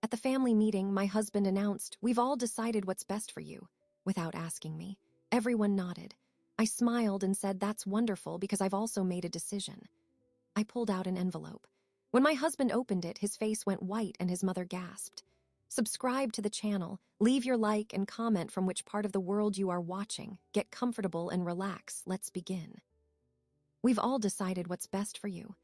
At the family meeting, my husband announced, "We've all decided what's best for you," without asking me. Everyone nodded. I smiled and said, "That's wonderful because I've also made a decision." I pulled out an envelope. When my husband opened it, his face went white and his mother gasped. "Subscribe to the channel, leave your like and comment from which part of the world you are watching. Get comfortable and relax. Let's begin. We've all decided what's best for you."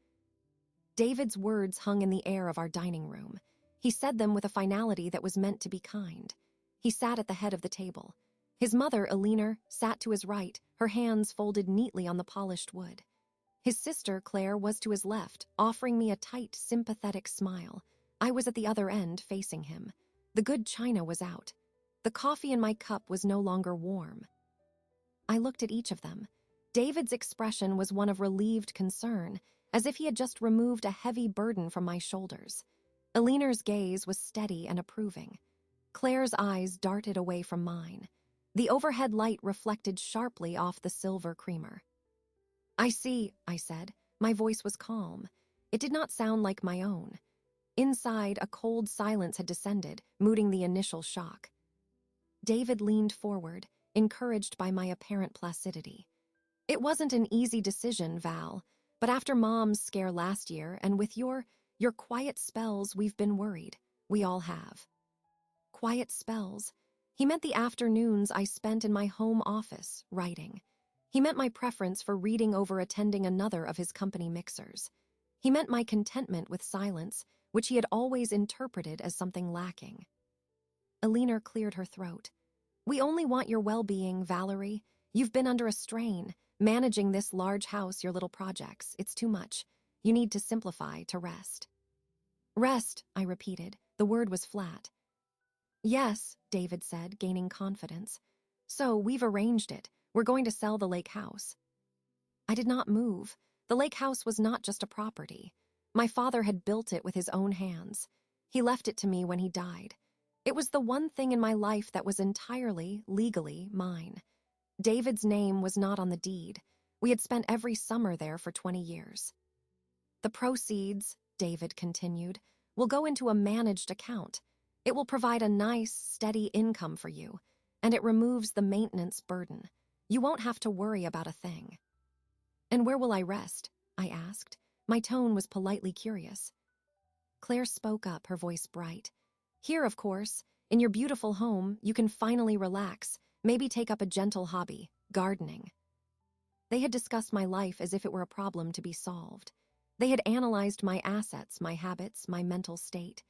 David's words hung in the air of our dining room. He said them with a finality that was meant to be kind. He sat at the head of the table. His mother, Elinor, sat to his right, her hands folded neatly on the polished wood. His sister, Claire, was to his left, offering me a tight, sympathetic smile. I was at the other end, facing him. The good china was out. The coffee in my cup was no longer warm. I looked at each of them. David's expression was one of relieved concern, as if he had just removed a heavy burden from my shoulders. Elinor's gaze was steady and approving. Claire's eyes darted away from mine. The overhead light reflected sharply off the silver creamer. "I see," I said. My voice was calm. It did not sound like my own. Inside, a cold silence had descended, mooting the initial shock. David leaned forward, encouraged by my apparent placidity. "It wasn't an easy decision, Val, but after Mom's scare last year and with your quiet spells, we've been worried. We all have." Quiet spells. He meant the afternoons I spent in my home office, writing. He meant my preference for reading over attending another of his company mixers. He meant my contentment with silence, which he had always interpreted as something lacking. Elinor cleared her throat. "We only want your well-being, Valerie. You've been under a strain, managing this large house, your little projects. It's too much. You need to simplify, to rest." "Rest," I repeated. The word was flat. "Yes," David said, gaining confidence. "So, we've arranged it. We're going to sell the lake house." I did not move. The lake house was not just a property. My father had built it with his own hands. He left it to me when he died. It was the one thing in my life that was entirely, legally, mine. David's name was not on the deed. We had spent every summer there for 20 years. "The proceeds," David continued, "will go into a managed account. It will provide a nice, steady income for you, and it removes the maintenance burden. You won't have to worry about a thing." "And where will I rest?" I asked. My tone was politely curious. Claire spoke up, her voice bright. "Here, of course. In your beautiful home, you can finally relax, maybe take up a gentle hobby, gardening." They had discussed my life as if it were a problem to be solved. They had analyzed my assets, my habits, my mental state.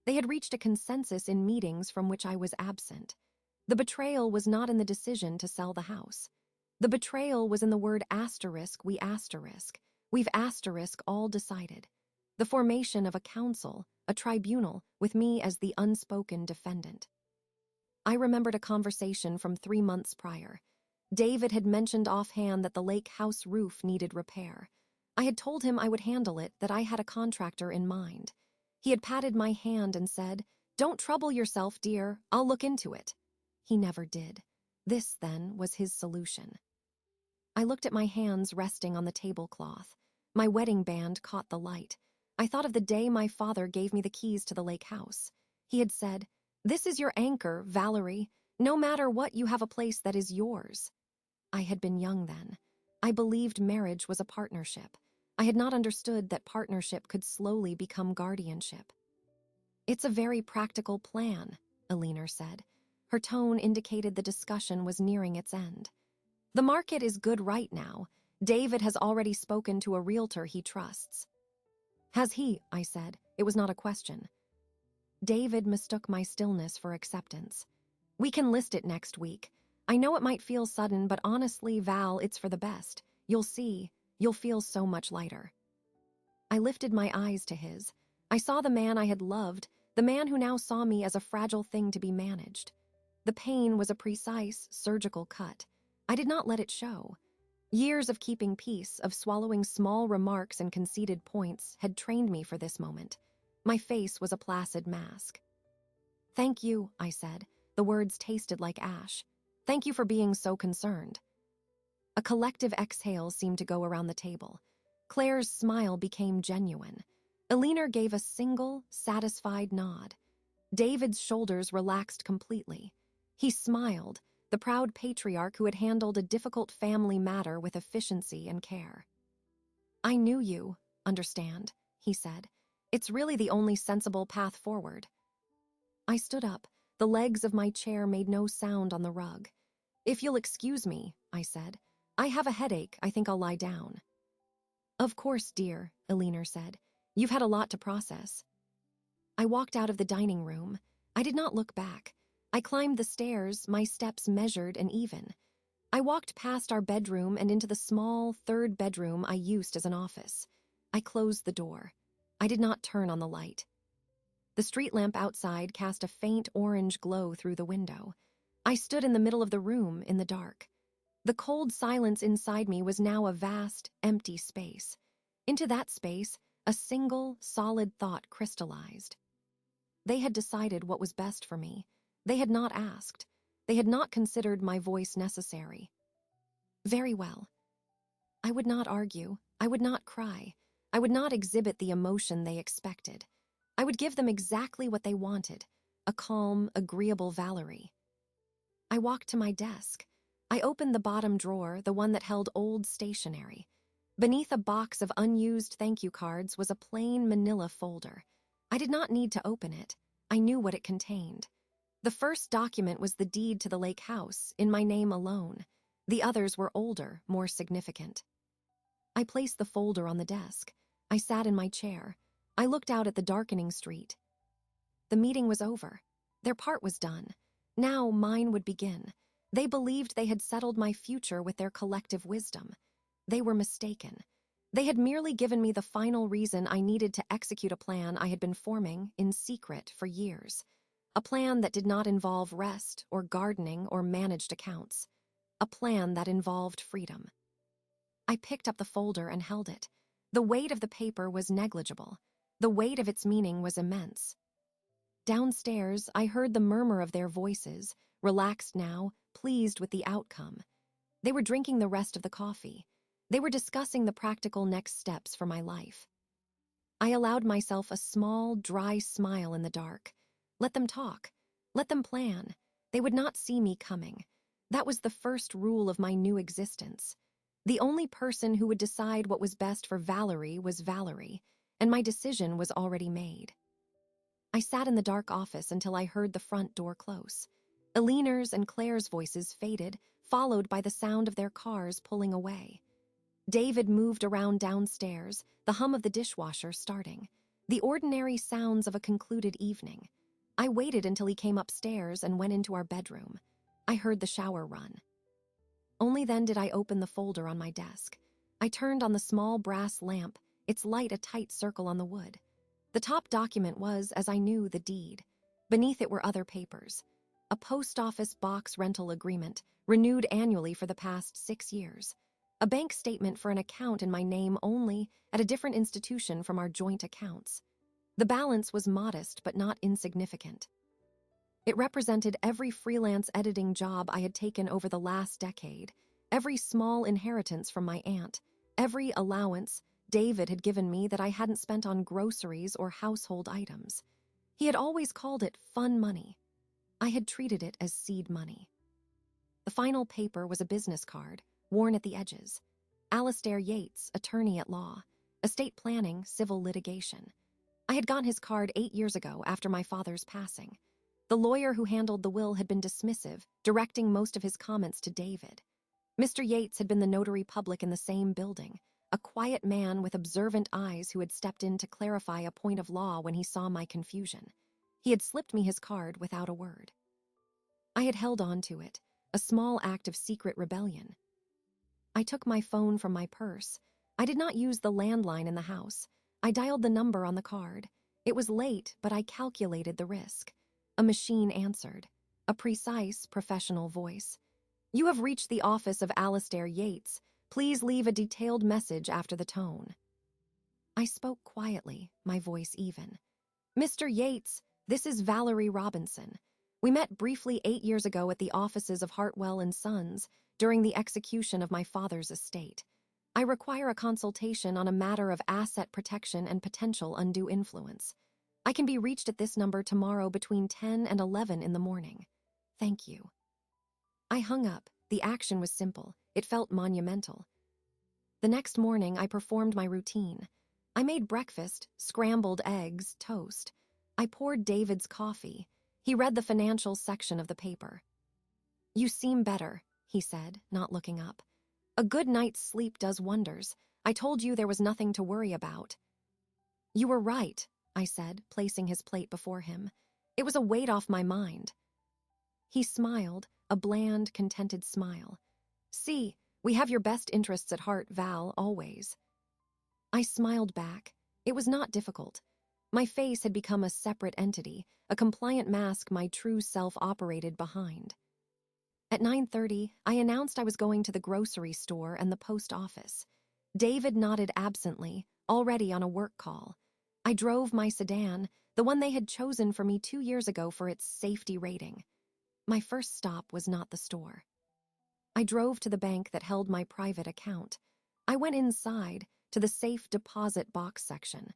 They had reached a consensus in meetings from which I was absent. The betrayal was not in the decision to sell the house. The betrayal was in the word asterisk, We've asterisk all decided. The formation of a council, a tribunal, with me as the unspoken defendant. I remembered a conversation from 3 months prior. David had mentioned offhand that the lake house roof needed repair. I had told him I would handle it, that I had a contractor in mind. He had patted my hand and said, "Don't trouble yourself, dear, I'll look into it." He never did. This, then, was his solution. I looked at my hands resting on the tablecloth. My wedding band caught the light. I thought of the day my father gave me the keys to the lake house. He had said, "This is your anchor, Valerie. No matter what, you have a place that is yours." I had been young then. I believed marriage was a partnership. I had not understood that partnership could slowly become guardianship. "It's a very practical plan," Elinor said. Her tone indicated the discussion was nearing its end. "The market is good right now. David has already spoken to a realtor he trusts." "Has he?" I said. It was not a question. David mistook my stillness for acceptance. "We can list it next week. I know it might feel sudden, but honestly, Val, it's for the best. You'll see. You'll feel so much lighter." I lifted my eyes to his. I saw the man I had loved, the man who now saw me as a fragile thing to be managed. The pain was a precise, surgical cut. I did not let it show. Years of keeping peace, of swallowing small remarks and conceded points, had trained me for this moment. My face was a placid mask. "Thank you," I said. The words tasted like ash. "Thank you for being so concerned." A collective exhale seemed to go around the table. Claire's smile became genuine. Elinor gave a single, satisfied nod. David's shoulders relaxed completely. He smiled, the proud patriarch who had handled a difficult family matter with efficiency and care. "I knew you, understand," he said. "It's really the only sensible path forward." I stood up. The legs of my chair made no sound on the rug. "If you'll excuse me," I said. "I have a headache. I think I'll lie down." "Of course, dear," Elinor said. "You've had a lot to process." I walked out of the dining room. I did not look back. I climbed the stairs, my steps measured and even. I walked past our bedroom and into the small third bedroom I used as an office. I closed the door. I did not turn on the light. The street lamp outside cast a faint orange glow through the window. I stood in the middle of the room in the dark. The cold silence inside me was now a vast, empty space. Into that space, a single, solid thought crystallized. They had decided what was best for me. They had not asked. They had not considered my voice necessary. Very well. I would not argue. I would not cry. I would not exhibit the emotion they expected. I would give them exactly what they wanted, a calm, agreeable Valerie. I walked to my desk. I opened the bottom drawer, the one that held old stationery. Beneath a box of unused thank you cards was a plain manila folder. I did not need to open it. I knew what it contained. The first document was the deed to the lake house, in my name alone. The others were older, more significant. I placed the folder on the desk. I sat in my chair. I looked out at the darkening street. The meeting was over. Their part was done. Now mine would begin. They believed they had settled my future with their collective wisdom. They were mistaken. They had merely given me the final reason I needed to execute a plan I had been forming in secret for years. A plan that did not involve rest or gardening or managed accounts. A plan that involved freedom. I picked up the folder and held it. The weight of the paper was negligible. The weight of its meaning was immense. Downstairs, I heard the murmur of their voices, relaxed now, pleased with the outcome. They were drinking the rest of the coffee. They were discussing the practical next steps for my life. I allowed myself a small, dry smile in the dark. Let them talk. Let them plan. They would not see me coming. That was the first rule of my new existence. The only person who would decide what was best for Valerie was Valerie, and my decision was already made. I sat in the dark office until I heard the front door close. Elinor's and Claire's voices faded, followed by the sound of their cars pulling away. David moved around downstairs, the hum of the dishwasher starting, the ordinary sounds of a concluded evening. I waited until he came upstairs and went into our bedroom. I heard the shower run. Only then did I open the folder on my desk. I turned on the small brass lamp, its light a tight circle on the wood. The top document was, as I knew, the deed. Beneath it were other papers. A post office box rental agreement, renewed annually for the past 6 years. A bank statement for an account in my name only, at a different institution from our joint accounts. The balance was modest but not insignificant. It represented every freelance editing job I had taken over the last decade, every small inheritance from my aunt, every allowance David had given me that I hadn't spent on groceries or household items. He had always called it fun money. I had treated it as seed money. The final paper was a business card, worn at the edges. Alastair Yates, attorney at law, estate planning, civil litigation. I had gotten his card 8 years ago after my father's passing. The lawyer who handled the will had been dismissive, directing most of his comments to David. Mr. Yates had been the notary public in the same building, a quiet man with observant eyes who had stepped in to clarify a point of law when he saw my confusion. He had slipped me his card without a word. I had held on to it, a small act of secret rebellion. I took my phone from my purse. I did not use the landline in the house. I dialed the number on the card. It was late, but I calculated the risk. A machine answered. A precise, professional voice. "You have reached the office of Alastair Yates. Please leave a detailed message after the tone." I spoke quietly, my voice even. "Mr. Yates, this is Valerie Robinson. We met briefly 8 years ago at the offices of Hartwell and Sons during the execution of my father's estate. I require a consultation on a matter of asset protection and potential undue influence. I can be reached at this number tomorrow between 10 and 11 in the morning. Thank you. I hung up. The action was simple. It felt monumental. The next morning, I performed my routine. I made breakfast, scrambled eggs, toast. I poured David's coffee. He read the financial section of the paper. "You seem better," he said, not looking up. "A good night's sleep does wonders. I told you there was nothing to worry about." "You were right," I said, placing his plate before him. It was a weight off my mind. He smiled, a bland, contented smile. "See, we have your best interests at heart, Val, always." I smiled back. It was not difficult. My face had become a separate entity, a compliant mask my true self operated behind. At 9:30, I announced I was going to the grocery store and the post office. David nodded absently, already on a work call. I drove my sedan, the one they had chosen for me 2 years ago for its safety rating. My first stop was not the store. I drove to the bank that held my private account. I went inside, to the safe deposit box section.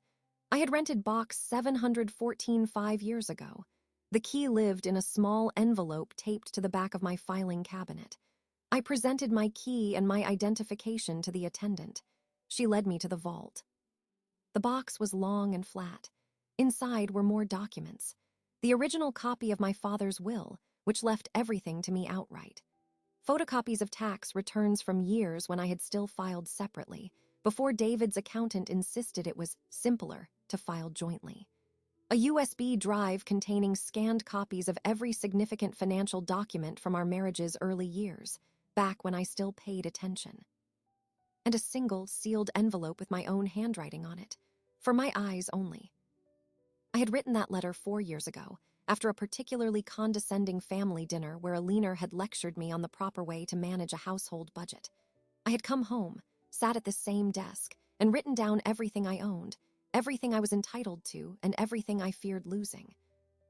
I had rented box 714 5 years ago. The key lived in a small envelope taped to the back of my filing cabinet. I presented my key and my identification to the attendant. She led me to the vault. The box was long and flat. Inside were more documents. The original copy of my father's will, which left everything to me outright. Photocopies of tax returns from years when I had still filed separately, before David's accountant insisted it was simpler to file jointly. A USB drive containing scanned copies of every significant financial document from our marriage's early years, back when I still paid attention. And a single sealed envelope with my own handwriting on it, for my eyes only. I had written that letter 4 years ago, after a particularly condescending family dinner where a leaner had lectured me on the proper way to manage a household budget. I had come home, sat at the same desk, and written down everything I owned, everything I was entitled to, and everything I feared losing.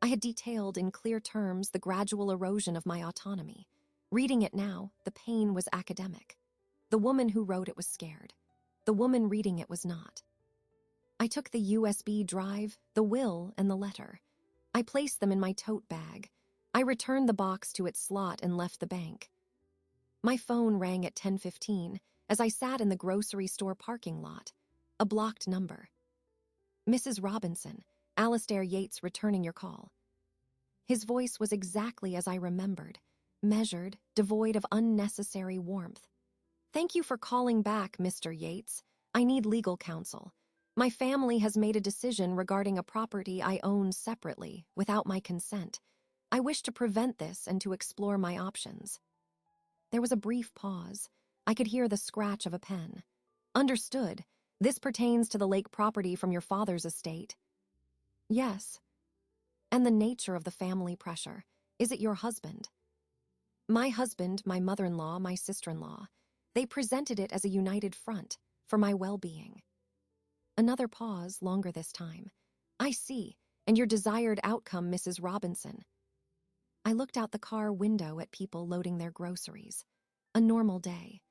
I had detailed in clear terms the gradual erosion of my autonomy. Reading it now, the pain was academic. The woman who wrote it was scared. The woman reading it was not. I took the USB drive, the will, and the letter. I placed them in my tote bag. I returned the box to its slot and left the bank. My phone rang at 10:15 as I sat in the grocery store parking lot. A blocked number. "Mrs. Robinson, Alastair Yates returning your call." His voice was exactly as I remembered, measured, devoid of unnecessary warmth. "Thank you for calling back, Mr. Yates. I need legal counsel. My family has made a decision regarding a property I own separately, without my consent. I wish to prevent this and to explore my options." There was a brief pause. I could hear the scratch of a pen. "Understood. This pertains to the lake property from your father's estate." "Yes." "And the nature of the family pressure. Is it your husband?" "My husband, my mother-in-law, my sister-in-law. They presented it as a united front, for my well-being." Another pause, longer this time. "I see. And your desired outcome, Mrs. Robinson." I looked out the car window at people loading their groceries. A normal day.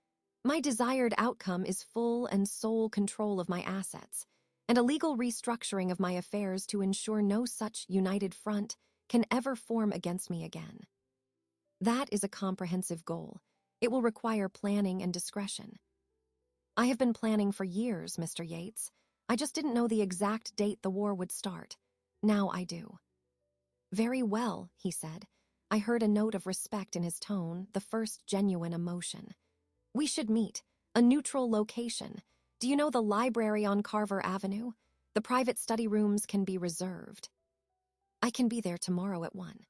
My desired outcome is full and sole control of my assets, and a legal restructuring of my affairs to ensure no such united front can ever form against me again. That is a comprehensive goal. It will require planning and discretion. I have been planning for years, Mr. Yates. I just didn't know the exact date the war would start. Now I do. "Very well," he said. I heard a note of respect in his tone, the first genuine emotion. "We should meet. A neutral location. Do you know the library on Carver Avenue? The private study rooms can be reserved." "I can be there tomorrow at 1.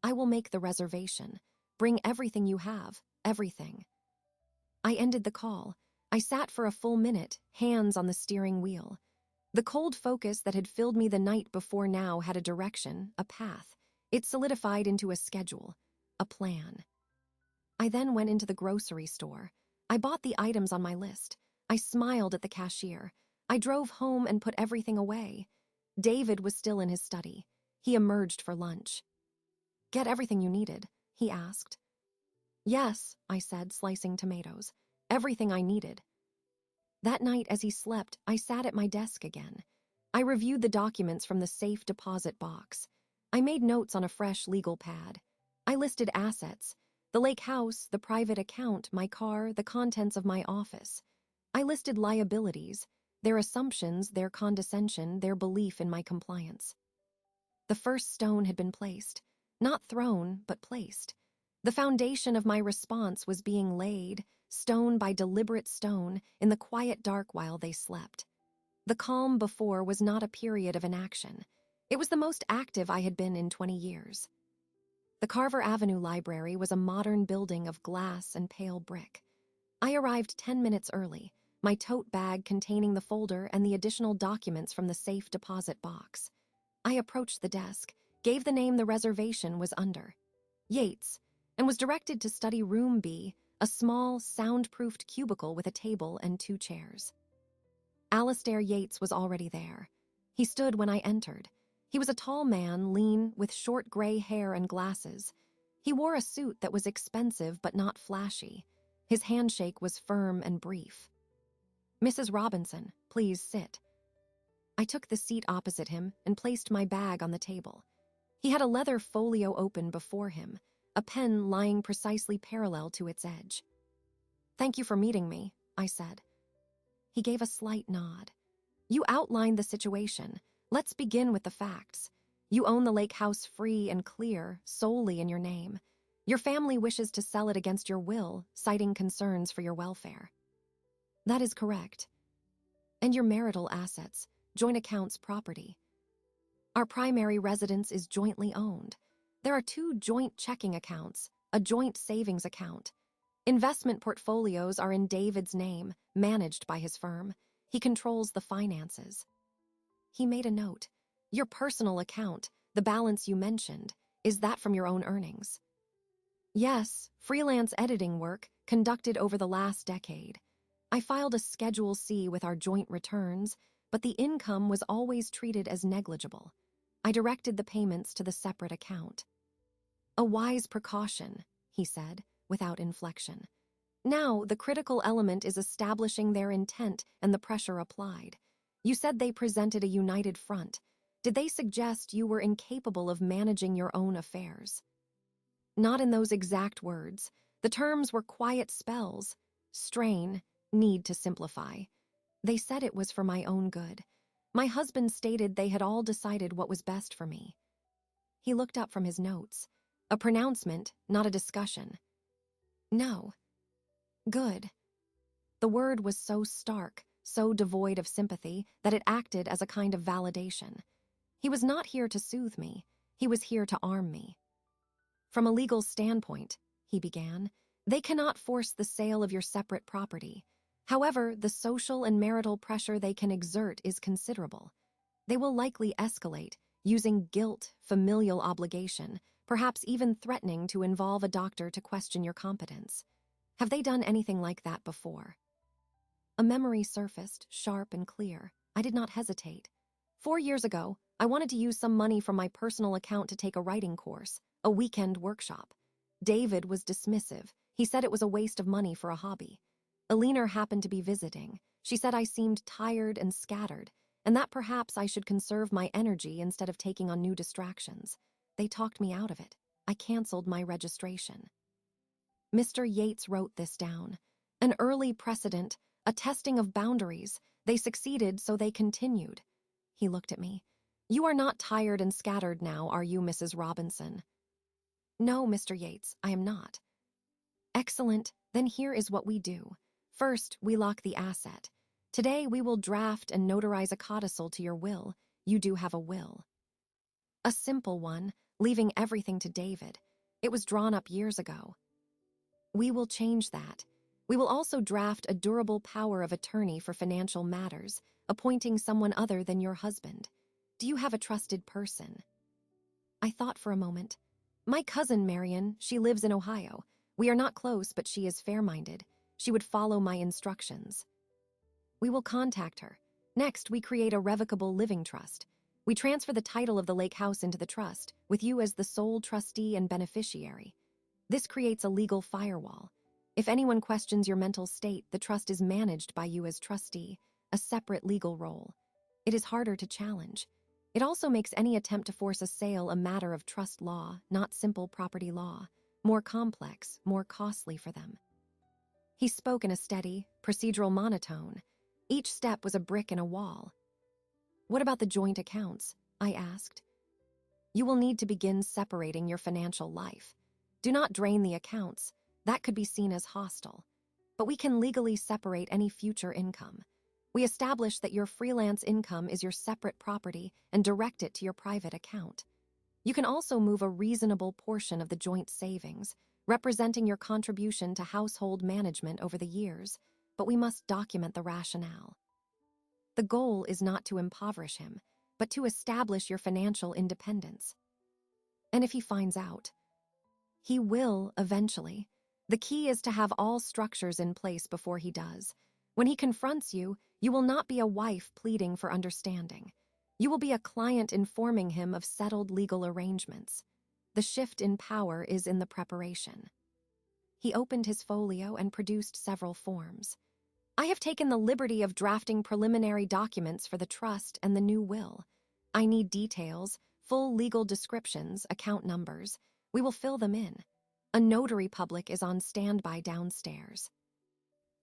"I will make the reservation. Bring everything you have, everything." I ended the call. I sat for a full minute, hands on the steering wheel. The cold focus that had filled me the night before now had a direction, a path. It solidified into a schedule, a plan. I then went into the grocery store. I bought the items on my list. I smiled at the cashier. I drove home and put everything away. David was still in his study. He emerged for lunch. "Get everything you needed?" he asked. "Yes," I said, slicing tomatoes. "Everything I needed." That night as he slept, I sat at my desk again. I reviewed the documents from the safe deposit box. I made notes on a fresh legal pad. I listed assets: the lake house, the private account, my car, the contents of my office. I listed liabilities: their assumptions, their condescension, their belief in my compliance. The first stone had been placed. Not thrown, but placed. The foundation of my response was being laid, stone by deliberate stone, in the quiet dark while they slept. The calm before was not a period of inaction. It was the most active I had been in 20 years. The Carver Avenue Library was a modern building of glass and pale brick. I arrived 10 minutes early, my tote bag containing the folder and the additional documents from the safe deposit box. I approached the desk, gave the name the reservation was under, Yates, and was directed to study room B, a small, soundproofed cubicle with a table and 2 chairs. Alastair Yates was already there. He stood when I entered. He was a tall man, lean, with short gray hair and glasses. He wore a suit that was expensive but not flashy. His handshake was firm and brief. "Mrs. Robinson, please sit." I took the seat opposite him and placed my bag on the table. He had a leather folio open before him, a pen lying precisely parallel to its edge. "Thank you for meeting me," I said. He gave a slight nod. "You outlined the situation. Let's begin with the facts. You own the lake house free and clear, solely in your name. Your family wishes to sell it against your will, citing concerns for your welfare." "That is correct." "And your marital assets, joint accounts, property." "Our primary residence is jointly owned. There are 2 joint checking accounts, a joint savings account. Investment portfolios are in David's name, managed by his firm. He controls the finances." He made a note. "Your personal account, the balance you mentioned, is that from your own earnings?" "Yes, freelance editing work conducted over the last decade. I filed a Schedule C with our joint returns, but the income was always treated as negligible. I directed the payments to the separate account." "A wise precaution," he said, without inflection. "Now, the critical element is establishing their intent and the pressure applied. You said they presented a united front. Did they suggest you were incapable of managing your own affairs?" "Not in those exact words. The terms were quiet spells: strain, need to simplify. They said it was for my own good. My husband stated they had all decided what was best for me." He looked up from his notes. "A pronouncement, not a discussion." "No." "Good." The word was so stark, so devoid of sympathy, that it acted as a kind of validation. He was not here to soothe me. He was here to arm me. "From a legal standpoint," he began, "they cannot force the sale of your separate property. However, the social and marital pressure they can exert is considerable. They will likely escalate, using guilt, familial obligation, perhaps even threatening to involve a doctor to question your competence. Have they done anything like that before?" A memory surfaced, sharp and clear. I did not hesitate. 4 years ago, I wanted to use some money from my personal account to take a writing course, a weekend workshop. David was dismissive. He said it was a waste of money for a hobby. Alina happened to be visiting. She said I seemed tired and scattered, and that perhaps I should conserve my energy instead of taking on new distractions. They talked me out of it. I canceled my registration. Mr. Yates wrote this down. An early precedent, a testing of boundaries. They succeeded, so they continued. He looked at me. "You are not tired and scattered now, are you, Mrs. Robinson?" "No, Mr. Yates, I am not." "Excellent. Then here is what we do. First, we lock the asset. Today, we will draft and notarize a codicil to your will. You do have a will. A simple one, leaving everything to David. It was drawn up years ago. We will change that. We will also draft a durable power of attorney for financial matters, appointing someone other than your husband. Do you have a trusted person?" I thought for a moment. "My cousin, Marion, she lives in Ohio. We are not close, but she is fair-minded. She would follow my instructions." "We will contact her. Next, we create a revocable living trust. We transfer the title of the lake house into the trust, with you as the sole trustee and beneficiary. This creates a legal firewall. If anyone questions your mental state, the trust is managed by you as trustee, a separate legal role. It is harder to challenge. It also makes any attempt to force a sale a matter of trust law, not simple property law, more complex, more costly for them. He spoke in a steady, procedural monotone. Each step was a brick in a wall. What about the joint accounts? I asked. You will need to begin separating your financial life. Do not drain the accounts. That could be seen as hostile. But we can legally separate any future income. We establish that your freelance income is your separate property and direct it to your private account. You can also move a reasonable portion of the joint savings, representing your contribution to household management over the years, but we must document the rationale. The goal is not to impoverish him, but to establish your financial independence. And if he finds out, he will eventually. The key is to have all structures in place before he does. When he confronts you, you will not be a wife pleading for understanding. You will be a client informing him of settled legal arrangements. The shift in power is in the preparation. He opened his folio and produced several forms. I have taken the liberty of drafting preliminary documents for the trust and the new will. I need details, full legal descriptions, account numbers. We will fill them in. A notary public is on standby downstairs.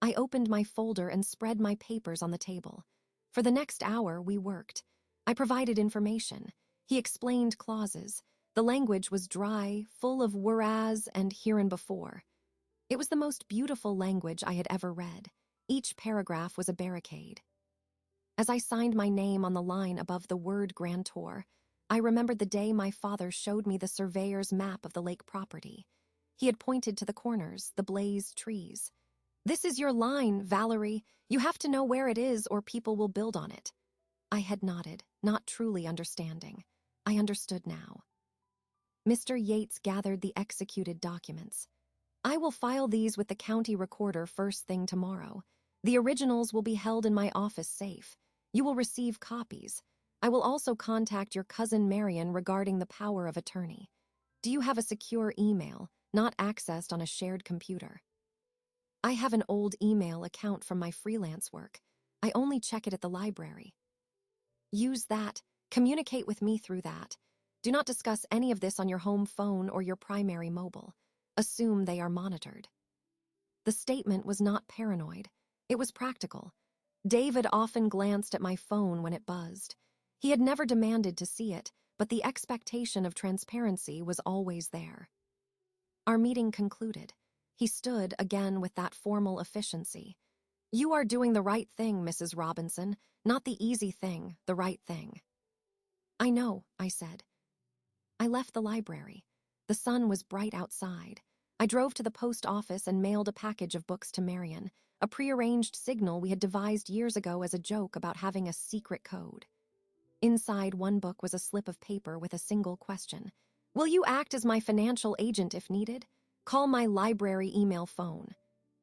I opened my folder and spread my papers on the table. For the next hour, we worked. I provided information. He explained clauses. The language was dry, full of whereas and hereinbefore. It was the most beautiful language I had ever read. Each paragraph was a barricade. As I signed my name on the line above the word grantor, I remembered the day my father showed me the surveyor's map of the lake property. He had pointed to the corners, the blazed trees. This is your line, Valerie. You have to know where it is or people will build on it. I had nodded, not truly understanding. I understood now. Mr. Yates gathered the executed documents. I will file these with the county recorder first thing tomorrow. The originals will be held in my office safe. You will receive copies. I will also contact your cousin Marion regarding the power of attorney. Do you have a secure email, not accessed on a shared computer? I have an old email account from my freelance work. I only check it at the library. Use that. Communicate with me through that. Do not discuss any of this on your home phone or your primary mobile. Assume they are monitored. The statement was not paranoid. It was practical. David often glanced at my phone when it buzzed. He had never demanded to see it, but the expectation of transparency was always there. Our meeting concluded. He stood again with that formal efficiency. You are doing the right thing, Mrs. Robinson, not the easy thing, the right thing. I know, I said. I left the library. The sun was bright outside. I drove to the post office and mailed a package of books to Marion, a prearranged signal we had devised years ago as a joke about having a secret code. Inside one book was a slip of paper with a single question. Will you act as my financial agent if needed? Call my library email phone.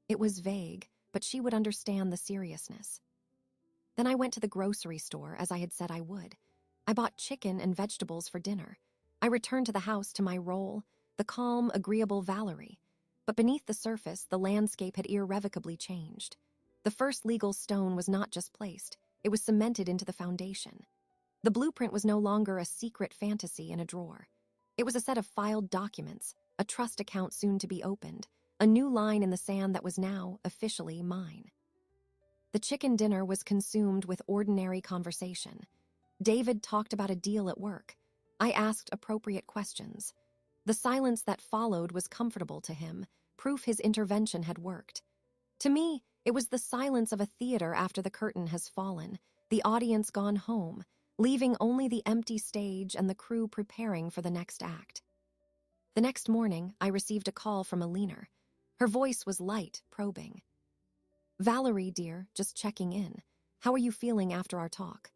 It was vague, but she would understand the seriousness. Then I went to the grocery store as I had said I would. I bought chicken and vegetables for dinner. I returned to the house to my role, the calm, agreeable Valerie. But beneath the surface, the landscape had irrevocably changed. The first legal stone was not just placed, it was cemented into the foundation. The blueprint was no longer a secret fantasy in a drawer. It was a set of filed documents, a trust account soon to be opened, a new line in the sand that was now officially mine. The chicken dinner was consumed with ordinary conversation. David talked about a deal at work. I asked appropriate questions. The silence that followed was comfortable to him, proof his intervention had worked. To me, it was the silence of a theater after the curtain has fallen, the audience gone home, leaving only the empty stage and the crew preparing for the next act. The next morning, I received a call from Alina. Her voice was light, probing. Valerie, dear, just checking in. How are you feeling after our talk?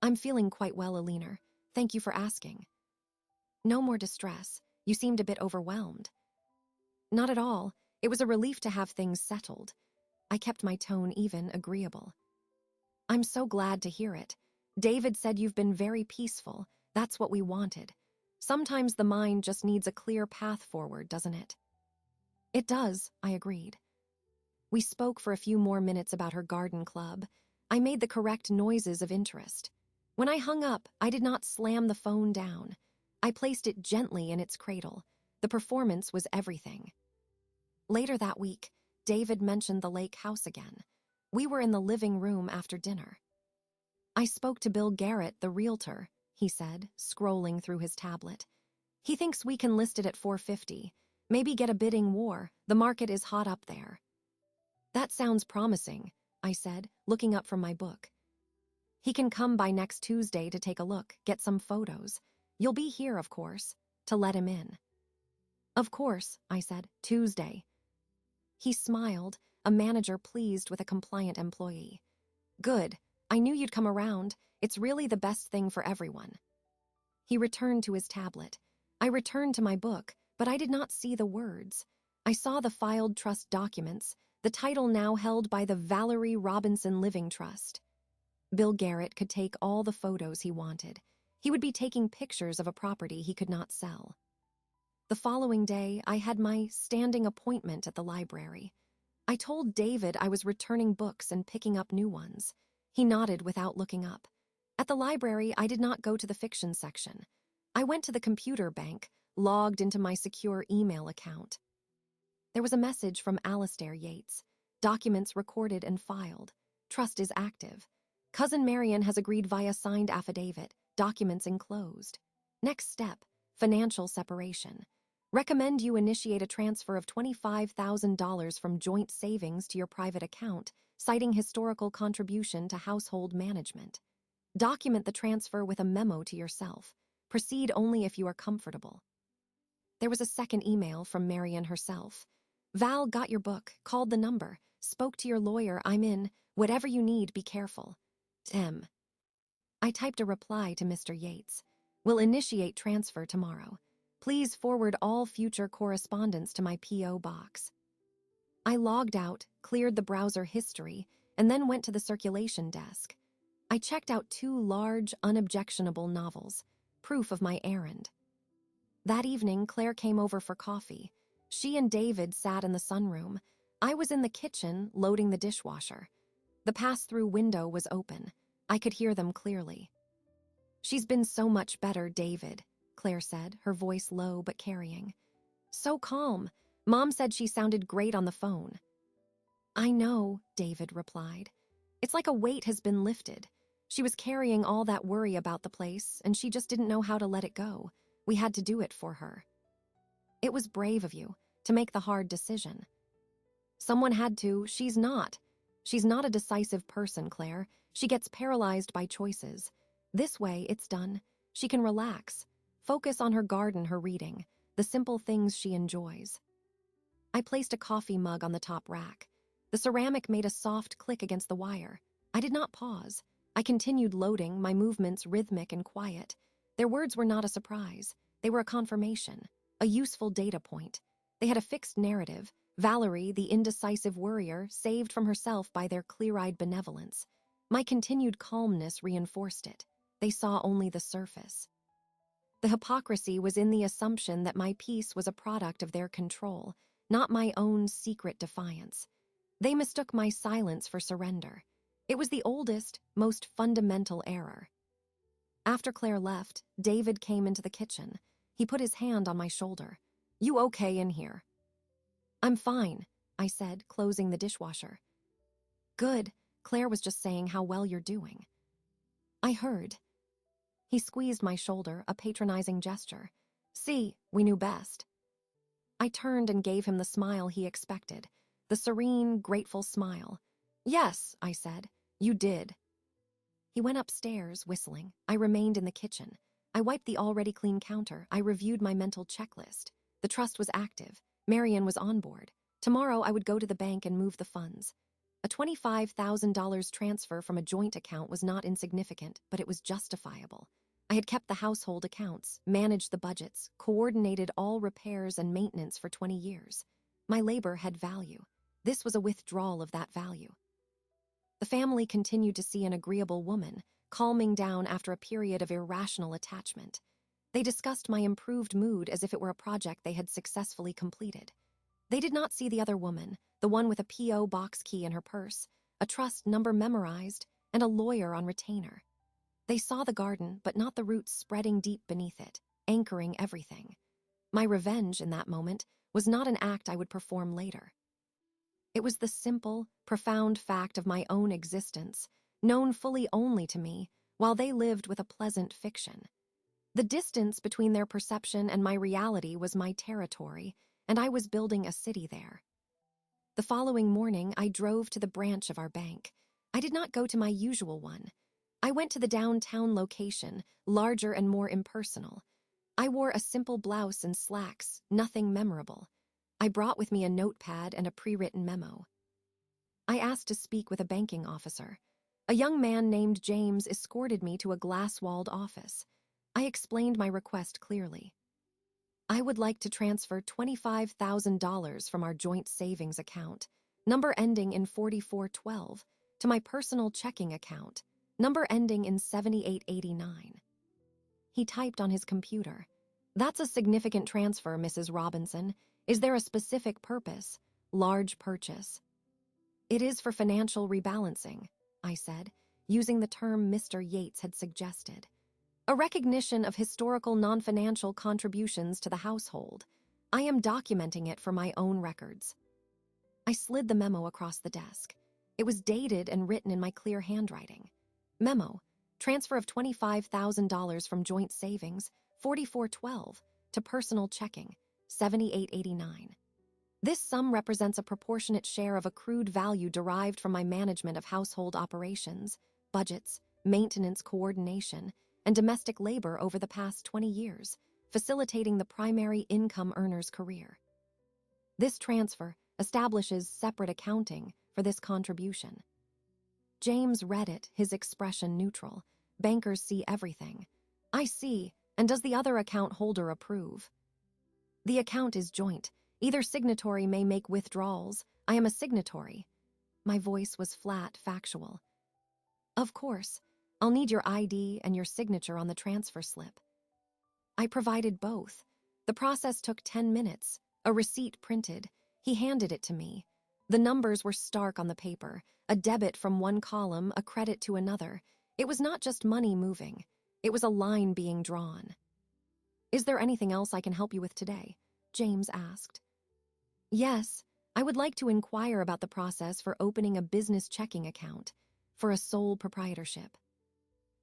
I'm feeling quite well, Alina. Thank you for asking. No more distress. You seemed a bit overwhelmed. Not at all. It was a relief to have things settled. I kept my tone even, agreeable. I'm so glad to hear it. David said you've been very peaceful. That's what we wanted. Sometimes the mind just needs a clear path forward, doesn't it? It does, I agreed. We spoke for a few more minutes about her garden club. I made the correct noises of interest. When I hung up, I did not slam the phone down. I placed it gently in its cradle. The performance was everything. Later that week, David mentioned the lake house again. We were in the living room after dinner. I spoke to Bill Garrett, the realtor, he said, scrolling through his tablet. He thinks we can list it at $450. Maybe get a bidding war. The market is hot up there. That sounds promising, I said, looking up from my book. He can come by next Tuesday to take a look, get some photos. You'll be here, of course, to let him in. Of course, I said, Tuesday. He smiled, a manager pleased with a compliant employee. Good. I knew you'd come around. It's really the best thing for everyone. He returned to his tablet. I returned to my book, but I did not see the words. I saw the filed trust documents, the title now held by the Valerie Robinson Living Trust. Bill Garrett could take all the photos he wanted. He would be taking pictures of a property he could not sell. The following day, I had my standing appointment at the library. I told David I was returning books and picking up new ones. He nodded without looking up. At the library, I did not go to the fiction section. I went to the computer bank, logged into my secure email account. There was a message from Alistair Yates. Documents recorded and filed. Trust is active. Cousin Marion has agreed via signed affidavit. Documents enclosed. Next step, financial separation. Recommend you initiate a transfer of $25,000 from joint savings to your private account, citing historical contribution to household management. Document the transfer with a memo to yourself. Proceed only if you are comfortable. There was a second email from Marion herself. Val got your book, called the number, spoke to your lawyer, I'm in, whatever you need, be careful. Tim. I typed a reply to Mr. Yates. Will initiate transfer tomorrow. Please forward all future correspondence to my P.O. box. I logged out, cleared the browser history, and then went to the circulation desk. I checked out 2 large, unobjectionable novels, proof of my errand. That evening, Claire came over for coffee. She and David sat in the sunroom. I was in the kitchen, loading the dishwasher. The pass-through window was open. I could hear them clearly. She's been so much better, David, Claire said, her voice low but carrying. So calm. Mom said she sounded great on the phone. I know, David replied. It's like a weight has been lifted. She was carrying all that worry about the place, and she just didn't know how to let it go. We had to do it for her. It was brave of you to make the hard decision. Someone had to. She's not. She's not a decisive person, Claire. She gets paralyzed by choices. This way, it's done. She can relax. Focus on her garden, her reading, the simple things she enjoys. I placed a coffee mug on the top rack. The ceramic made a soft click against the wire. I did not pause. I continued loading, my movements rhythmic and quiet. Their words were not a surprise. They were a confirmation, a useful data point. They had a fixed narrative. Valerie, the indecisive worrier, saved from herself by their clear-eyed benevolence. My continued calmness reinforced it. They saw only the surface. The hypocrisy was in the assumption that my peace was a product of their control, not my own secret defiance. They mistook my silence for surrender. It was the oldest, most fundamental error. After Claire left, David came into the kitchen. He put his hand on my shoulder. You okay in here? I'm fine, I said, closing the dishwasher. Good. Claire was just saying how well you're doing. I heard. He squeezed my shoulder, a patronizing gesture. See, we knew best. I turned and gave him the smile he expected, the serene, grateful smile. Yes, I said, you did. He went upstairs, whistling. I remained in the kitchen. I wiped the already clean counter. I reviewed my mental checklist. The trust was active. Marion was on board. Tomorrow I would go to the bank and move the funds. A $25,000 transfer from a joint account was not insignificant, but it was justifiable. I had kept the household accounts, managed the budgets, coordinated all repairs and maintenance for 20 years. My labor had value. This was a withdrawal of that value. The family continued to see an agreeable woman, calming down after a period of irrational attachment. They discussed my improved mood as if it were a project they had successfully completed. They did not see the other woman, the one with a P.O. box key in her purse, a trust number memorized, and a lawyer on retainer. They saw the garden, but not the roots spreading deep beneath it, anchoring everything. My revenge in that moment was not an act I would perform later. It was the simple, profound fact of my own existence, known fully only to me, while they lived with a pleasant fiction. The distance between their perception and my reality was my territory, and I was building a city there. The following morning, I drove to the branch of our bank. I did not go to my usual one. I went to the downtown location, larger and more impersonal. I wore a simple blouse and slacks, nothing memorable. I brought with me a notepad and a pre-written memo. I asked to speak with a banking officer. A young man named James escorted me to a glass-walled office. I explained my request clearly. I would like to transfer $25,000 from our joint savings account, number ending in 4412, to my personal checking account, number ending in 7889. He typed on his computer. That's a significant transfer, Mrs. Robinson. Is there a specific purpose? Large purchase. It is for financial rebalancing, I said, using the term Mr. Yates had suggested. A recognition of historical non-financial contributions to the household. I am documenting it for my own records. I slid the memo across the desk. It was dated and written in my clear handwriting. Memo, transfer of $25,000 from joint savings, 4412, to personal checking, 7889. This sum represents a proportionate share of accrued value derived from my management of household operations, budgets, maintenance coordination, and domestic labor over the past 20 years, facilitating the primary income earner's career. This transfer establishes separate accounting for this contribution. James read it, his expression neutral. Bankers see everything. I see, and does the other account holder approve? The account is joint. Either signatory may make withdrawals. I am a signatory. My voice was flat, factual. Of course, I'll need your ID and your signature on the transfer slip. I provided both. The process took 10 minutes. A receipt printed. He handed it to me. The numbers were stark on the paper. A debit from one column, a credit to another. It was not just money moving. It was a line being drawn. Is there anything else I can help you with today? James asked. Yes, I would like to inquire about the process for opening a business checking account for a sole proprietorship.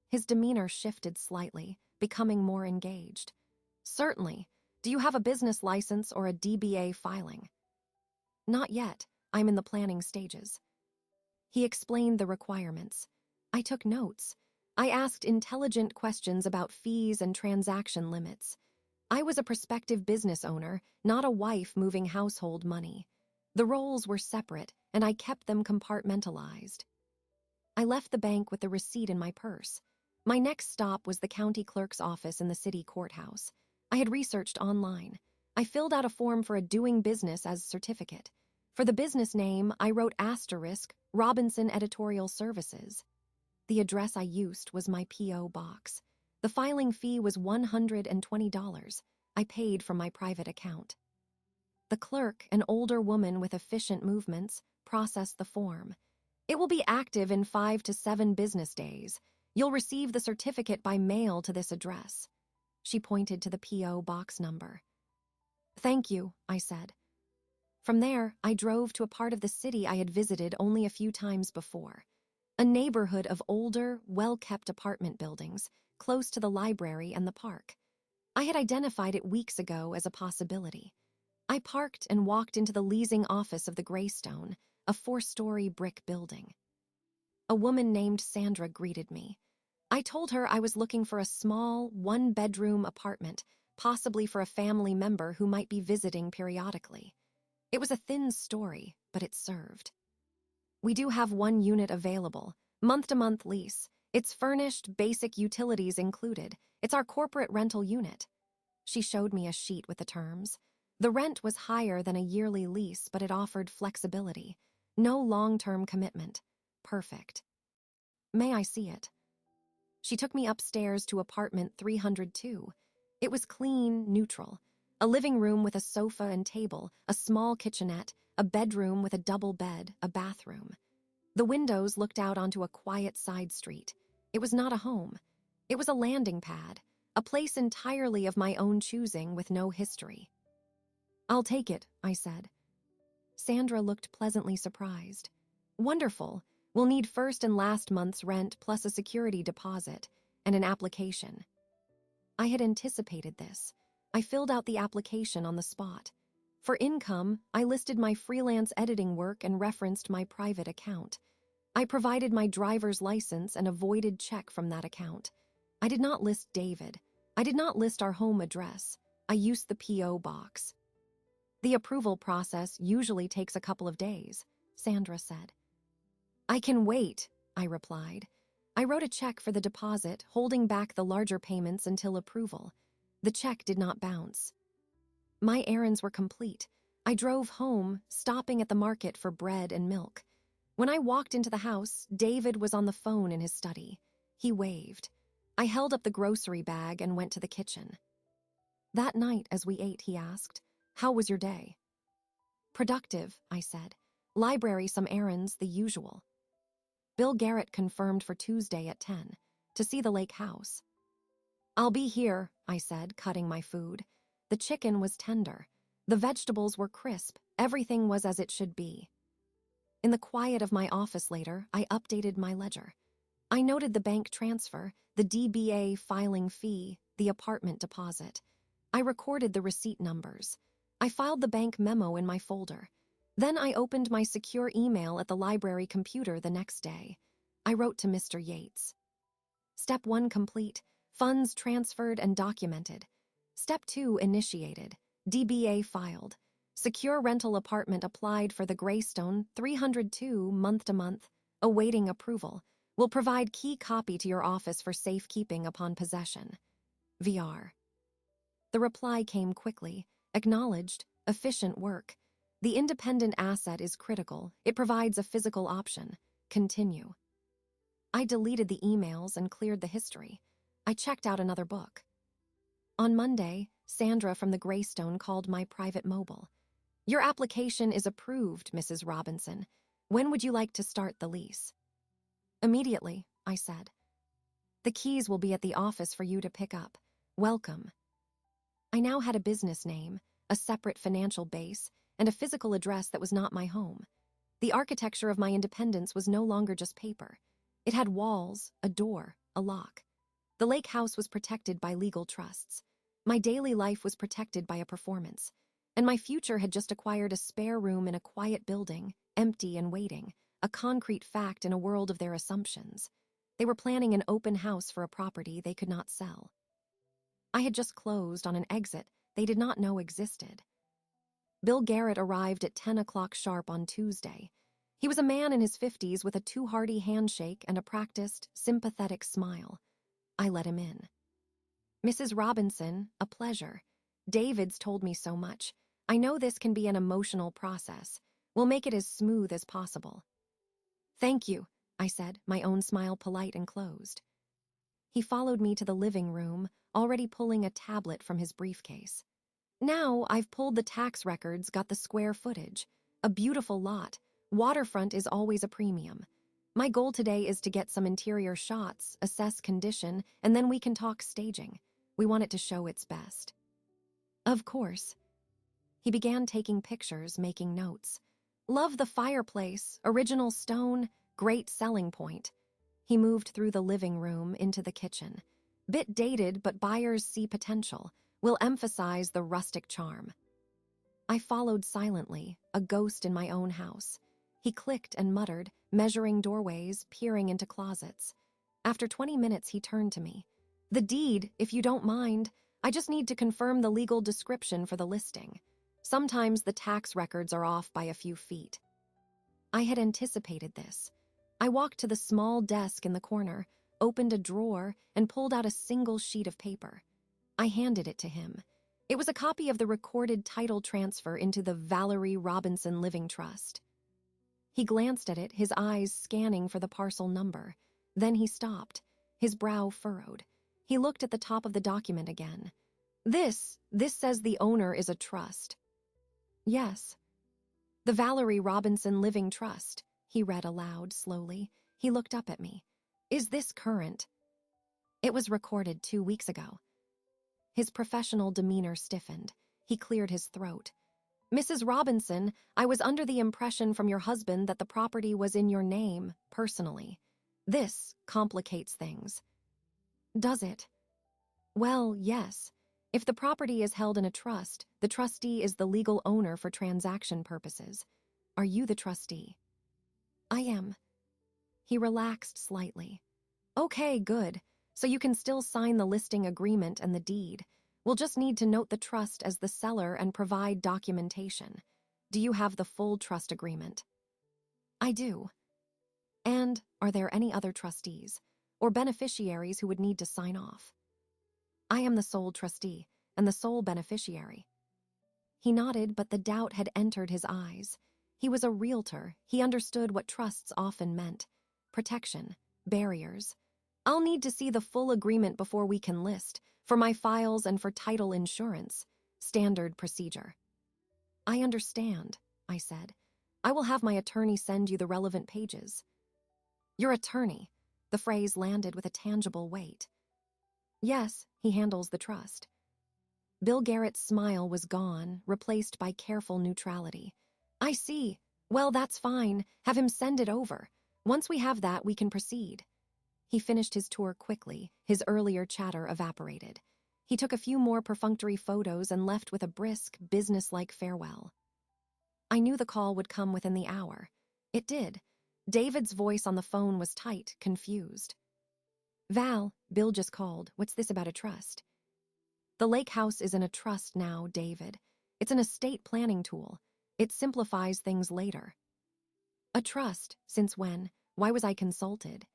His demeanor shifted slightly, becoming more engaged. Certainly. Do you have a business license or a DBA filing? Not yet. I'm in the planning stages. He explained the requirements. I took notes. I asked intelligent questions about fees and transaction limits. I was a prospective business owner, not a wife moving household money. The roles were separate, and I kept them compartmentalized. I left the bank with the receipt in my purse. My next stop was the county clerk's office in the city courthouse. I had researched online. I filled out a form for a doing business as certificate. For the business name, I wrote * Robinson Editorial Services. The address I used was my P.O. box. The filing fee was $120. I paid from my private account. The clerk, an older woman with efficient movements, processed the form. It will be active in 5 to 7 business days. You'll receive the certificate by mail to this address. She pointed to the P.O. box number. Thank you, I said. From there, I drove to a part of the city I had visited only a few times before. A neighborhood of older, well-kept apartment buildings, close to the library and the park. I had identified it weeks ago as a possibility. I parked and walked into the leasing office of the Greystone, a 4-story brick building. A woman named Sandra greeted me. I told her I was looking for a small, 1-bedroom apartment, possibly for a family member who might be visiting periodically. It was a thin story, but it served. We do have 1 unit available, month-to-month lease. It's furnished, basic utilities included. It's our corporate rental unit. She showed me a sheet with the terms. The rent was higher than a yearly lease, but it offered flexibility. No long-term commitment. Perfect. May I see it? She took me upstairs to apartment 302. It was clean, neutral. A living room with a sofa and table, a small kitchenette, a bedroom with a double bed, a bathroom. The windows looked out onto a quiet side street. It was not a home. It was a landing pad, a place entirely of my own choosing with no history. "I'll take it," I said. Sandra looked pleasantly surprised. "Wonderful. We'll need first and last month's rent plus a security deposit and an application." I had anticipated this. I filled out the application on the spot. For income, I listed my freelance editing work and referenced my private account. I provided my driver's license and a voided check from that account. I did not list David. I did not list our home address. I used the P.O. box. "The approval process usually takes a couple of days," Sandra said. "I can wait," I replied. I wrote a check for the deposit, holding back the larger payments until approval. The check did not bounce. My errands were complete. I drove home, stopping at the market for bread and milk. When I walked into the house, David was on the phone in his study. He waved. I held up the grocery bag and went to the kitchen. That night, as we ate, he asked, "How was your day?" "Productive," I said. "Library, some errands, the usual." Bill Garrett confirmed for Tuesday at 10, to see the lake house. "I'll be here," I said, cutting my food. The chicken was tender. The vegetables were crisp. Everything was as it should be. In the quiet of my office later, I updated my ledger. I noted the bank transfer, the DBA filing fee, the apartment deposit. I recorded the receipt numbers. I filed the bank memo in my folder. Then I opened my secure email at the library computer the next day. I wrote to Mr. Yates. Step 1 complete, funds transferred and documented. Step 2 initiated, DBA filed. Secure rental apartment applied for the Greystone, 302 month-to-month, awaiting approval. Will provide key copy to your office for safekeeping upon possession. VR. The reply came quickly, acknowledged, efficient work. The independent asset is critical. It provides a physical option. Continue. I deleted the emails and cleared the history. I checked out another book. On Monday, Sandra from the Greystone called my private mobile. "Your application is approved, Mrs. Robinson. When would you like to start the lease?" "Immediately," I said. "The keys will be at the office for you to pick up. Welcome." I now had a business name, a separate financial base, and a physical address that was not my home. The architecture of my independence was no longer just paper. It had walls, a door, a lock. The lake house was protected by legal trusts. My daily life was protected by a performance. And my future had just acquired a spare room in a quiet building, empty and waiting, a concrete fact in a world of their assumptions. They were planning an open house for a property they could not sell. I had just closed on an exit they did not know existed. Bill Garrett arrived at 10 o'clock sharp on Tuesday. He was a man in his 50s with a too-hearty handshake and a practiced, sympathetic smile. I let him in. "Mrs. Robinson, a pleasure. David's told me so much. I know this can be an emotional process. We'll make it as smooth as possible." "Thank you," I said, my own smile polite and closed. He followed me to the living room, already pulling a tablet from his briefcase. "Now I've pulled the tax records, got the square footage. A beautiful lot. Waterfront is always a premium. My goal today is to get some interior shots, assess condition, and then we can talk staging. We want it to show its best." "Of course." He began taking pictures, making notes. "Love the fireplace, original stone, great selling point." He moved through the living room into the kitchen. "Bit dated, but buyers see potential. Will emphasize the rustic charm." I followed silently, a ghost in my own house. He clicked and muttered, measuring doorways, peering into closets. After 20 minutes, he turned to me. "The deed, if you don't mind. I just need to confirm the legal description for the listing. Sometimes the tax records are off by a few feet." I had anticipated this. I walked to the small desk in the corner, opened a drawer, and pulled out a single sheet of paper. I handed it to him. It was a copy of the recorded title transfer into the Valerie Robinson Living Trust. He glanced at it, his eyes scanning for the parcel number. Then he stopped, his brow furrowed. He looked at the top of the document again. This says the owner is a trust." "Yes." "The Valerie Robinson Living Trust," he read aloud slowly. He looked up at me. Is this current? It was recorded 2 weeks ago. His professional demeanor stiffened. He cleared his throat. Mrs. Robinson, I was under the impression from your husband that the property was in your name, personally. This complicates things. Does it? Well, yes. If the property is held in a trust, the trustee is the legal owner for transaction purposes. Are you the trustee? I am. He relaxed slightly. Okay, good. So you can still sign the listing agreement and the deed. We'll just need to note the trust as the seller and provide documentation. Do you have the full trust agreement? I do. And are there any other trustees or beneficiaries who would need to sign off? I am the sole trustee and the sole beneficiary. He nodded, but the doubt had entered his eyes. He was a realtor. He understood what trusts often meant. Protection, barriers. I'll need to see the full agreement before we can list, for my files and for title insurance. Standard procedure. I understand, I said. I will have my attorney send you the relevant pages. Your attorney. The phrase landed with a tangible weight. Yes, he handles the trust. Bill Garrett's smile was gone, replaced by careful neutrality. I see. Well, that's fine. Have him send it over. Once we have that, we can proceed. He finished his tour quickly. His earlier chatter evaporated. He took a few more perfunctory photos and left with a brisk, businesslike farewell. I knew the call would come within the hour. It did. David's voice on the phone was tight, confused. Val, Bill just called. What's this about a trust? The lake house is in a trust now, David. It's an estate planning tool. It simplifies things later. A trust? Since when? Why was I consulted?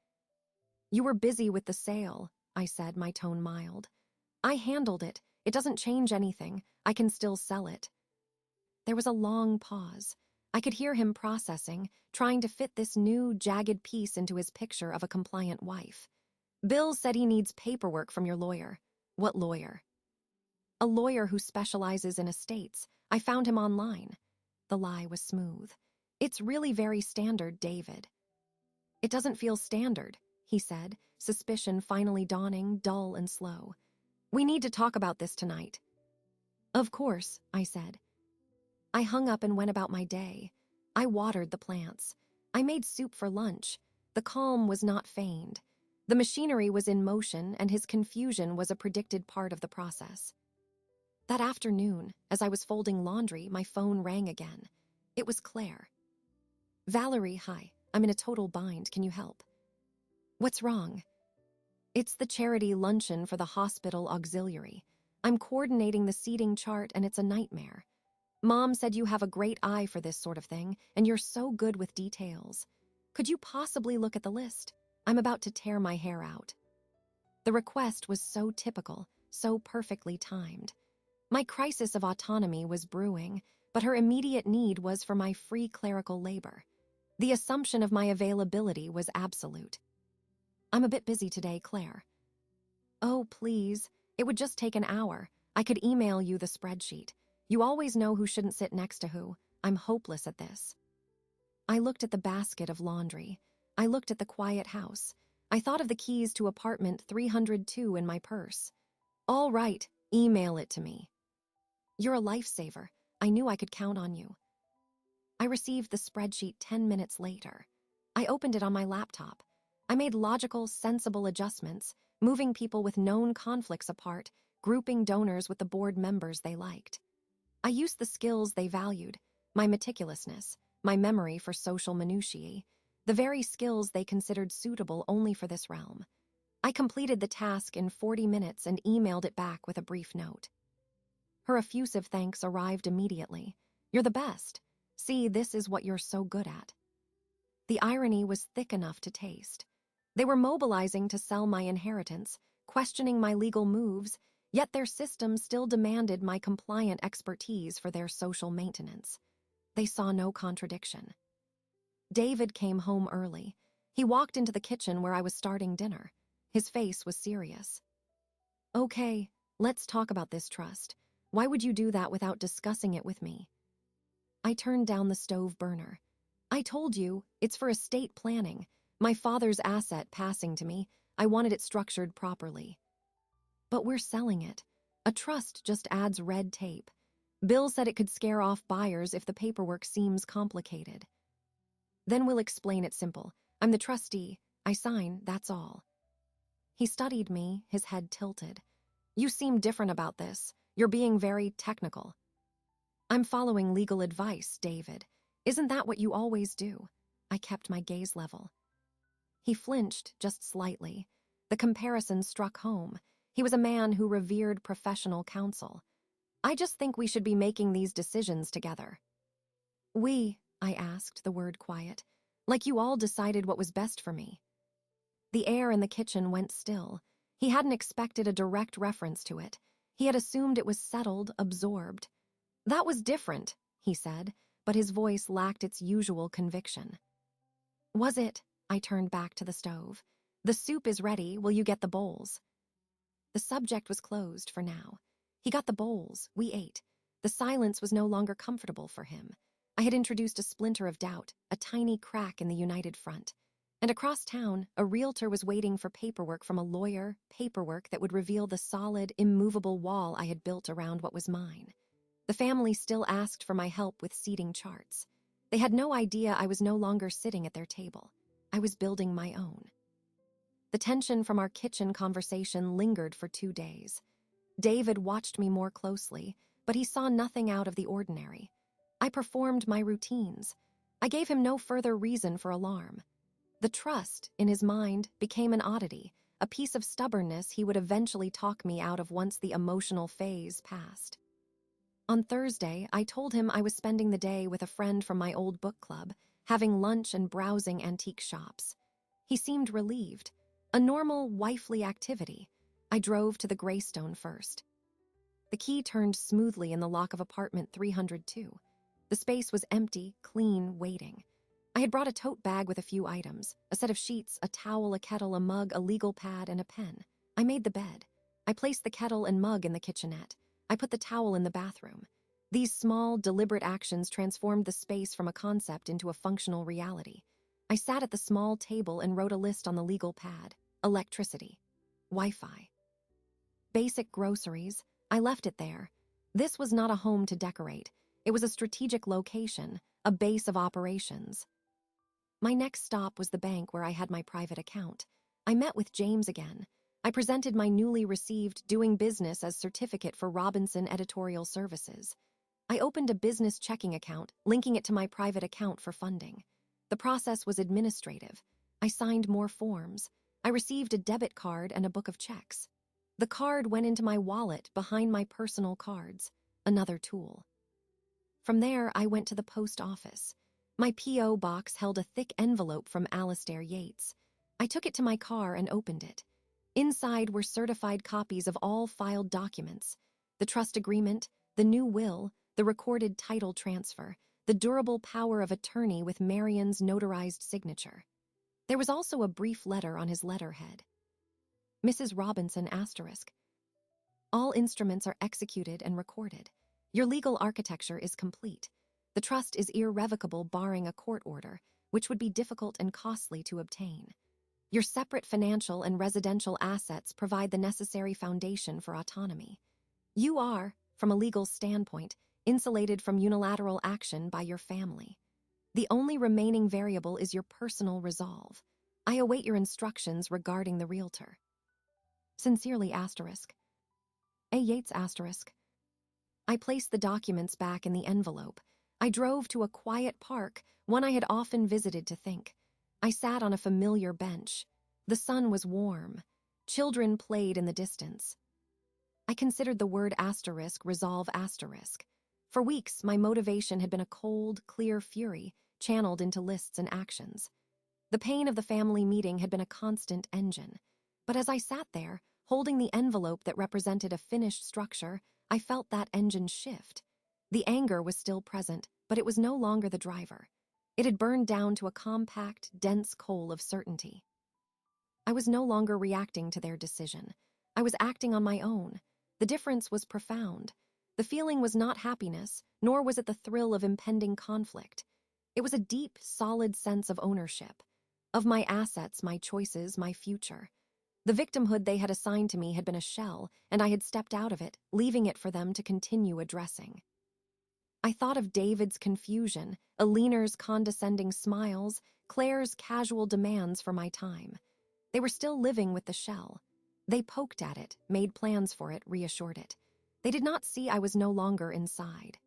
You were busy with the sale, I said, my tone mild. I handled it. It doesn't change anything. I can still sell it. There was a long pause. I could hear him processing, trying to fit this new, jagged piece into his picture of a compliant wife. Bill said he needs paperwork from your lawyer. What lawyer? A lawyer who specializes in estates. I found him online. The lie was smooth. It's really very standard, David. It doesn't feel standard, he said, suspicion finally dawning, dull and slow. We need to talk about this tonight. Of course, I said. I hung up and went about my day. I watered the plants. I made soup for lunch. The calm was not feigned. The machinery was in motion, and his confusion was a predicted part of the process. That afternoon, as I was folding laundry, my phone rang again. It was Claire. Valerie, hi. I'm in a total bind. Can you help? What's wrong? It's the charity luncheon for the hospital auxiliary. I'm coordinating the seating chart, and it's a nightmare. Mom said you have a great eye for this sort of thing, and you're so good with details. Could you possibly look at the list? I'm about to tear my hair out. The request was so typical, so perfectly timed. My crisis of autonomy was brewing, but her immediate need was for my free clerical labor. The assumption of my availability was absolute. I'm a bit busy today, Claire. Oh, please. It would just take an hour. I could email you the spreadsheet. You always know who shouldn't sit next to who. I'm hopeless at this. I looked at the basket of laundry. I looked at the quiet house. I thought of the keys to apartment 302 in my purse. All right, email it to me. You're a lifesaver. I knew I could count on you. I received the spreadsheet 10 minutes later. I opened it on my laptop. I made logical, sensible adjustments, moving people with known conflicts apart, grouping donors with the board members they liked. I used the skills they valued, my meticulousness, my memory for social minutiae, the very skills they considered suitable only for this realm. I completed the task in 40 minutes and emailed it back with a brief note. Her effusive thanks arrived immediately. You're the best. See, this is what you're so good at. The irony was thick enough to taste. They were mobilizing to sell my inheritance, questioning my legal moves, yet their system still demanded my compliant expertise for their social maintenance. They saw no contradiction. David came home early. He walked into the kitchen where I was starting dinner. His face was serious. Okay, let's talk about this trust. Why would you do that without discussing it with me? I turned down the stove burner. I told you, it's for estate planning. My father's asset passing to me. I wanted it structured properly. But we're selling it. A trust just adds red tape. Bill said it could scare off buyers if the paperwork seems complicated. Then we'll explain it simple. I'm the trustee. I sign, that's all. He studied me, his head tilted. You seem different about this. You're being very technical. I'm following legal advice, David. Isn't that what you always do? I kept my gaze level. He flinched just slightly. The comparison struck home. He was a man who revered professional counsel. I just think we should be making these decisions together. I asked, the word quiet, like you all decided what was best for me. The air in the kitchen went still. He hadn't expected a direct reference to it. He had assumed it was settled, absorbed. That was different, he said, but his voice lacked its usual conviction. Was it? I turned back to the stove. The soup is ready. Will you get the bowls? The subject was closed for now. He got the bowls. We ate. The silence was no longer comfortable for him. I had introduced a splinter of doubt, a tiny crack in the united front. And across town, a realtor was waiting for paperwork from a lawyer, paperwork that would reveal the solid, immovable wall I had built around what was mine. The family still asked for my help with seating charts. They had no idea I was no longer sitting at their table. I was building my own. The tension from our kitchen conversation lingered for 2 days. David watched me more closely, but he saw nothing out of the ordinary. I performed my routines. I gave him no further reason for alarm. The trust, in his mind, became an oddity, a piece of stubbornness he would eventually talk me out of once the emotional phase passed. On Thursday, I told him I was spending the day with a friend from my old book club, having lunch and browsing antique shops. He seemed relieved. A normal, wifely activity. I drove to the Greystone first. The key turned smoothly in the lock of apartment 302. The space was empty, clean, waiting. I had brought a tote bag with a few items, a set of sheets, a towel, a kettle, a mug, a legal pad, and a pen. I made the bed. I placed the kettle and mug in the kitchenette. I put the towel in the bathroom. These small, deliberate actions transformed the space from a concept into a functional reality. I sat at the small table and wrote a list on the legal pad. Electricity. Wi-Fi. Basic groceries. I left it there. This was not a home to decorate. It was a strategic location, a base of operations. My next stop was the bank where I had my private account. I met with James again. I presented my newly received doing business as certificate for Robinson Editorial Services. I opened a business checking account, linking it to my private account for funding. The process was administrative. I signed more forms. I received a debit card and a book of checks. The card went into my wallet behind my personal cards, another tool. From there, I went to the post office. My P.O. box held a thick envelope from Alastair Yates. I took it to my car and opened it. Inside were certified copies of all filed documents: the trust agreement, the new will, the recorded title transfer, the durable power of attorney with Marion's notarized signature. There was also a brief letter on his letterhead. Mrs. Robinson **. All instruments are executed and recorded. Your legal architecture is complete. The trust is irrevocable barring a court order, which would be difficult and costly to obtain. Your separate financial and residential assets provide the necessary foundation for autonomy. You are, from a legal standpoint, insulated from unilateral action by your family. The only remaining variable is your personal resolve. I await your instructions regarding the realtor. Sincerely **. A. Yates **. I placed the documents back in the envelope. I drove to a quiet park, one I had often visited to think. I sat on a familiar bench. The sun was warm. Children played in the distance. I considered the word resolve **. For weeks, my motivation had been a cold, clear fury, channeled into lists and actions. The pain of the family meeting had been a constant engine. But as I sat there, holding the envelope that represented a finished structure, I felt that engine shift. The anger was still present, but it was no longer the driver. It had burned down to a compact, dense coal of certainty. I was no longer reacting to their decision. I was acting on my own. The difference was profound. The feeling was not happiness, nor was it the thrill of impending conflict. It was a deep, solid sense of ownership, of my assets, my choices, my future. The victimhood they had assigned to me had been a shell, and I had stepped out of it, leaving it for them to continue addressing. I thought of David's confusion, Aliner's condescending smiles, Claire's casual demands for my time. They were still living with the shell. They poked at it, made plans for it, reassured it. They did not see I was no longer inside.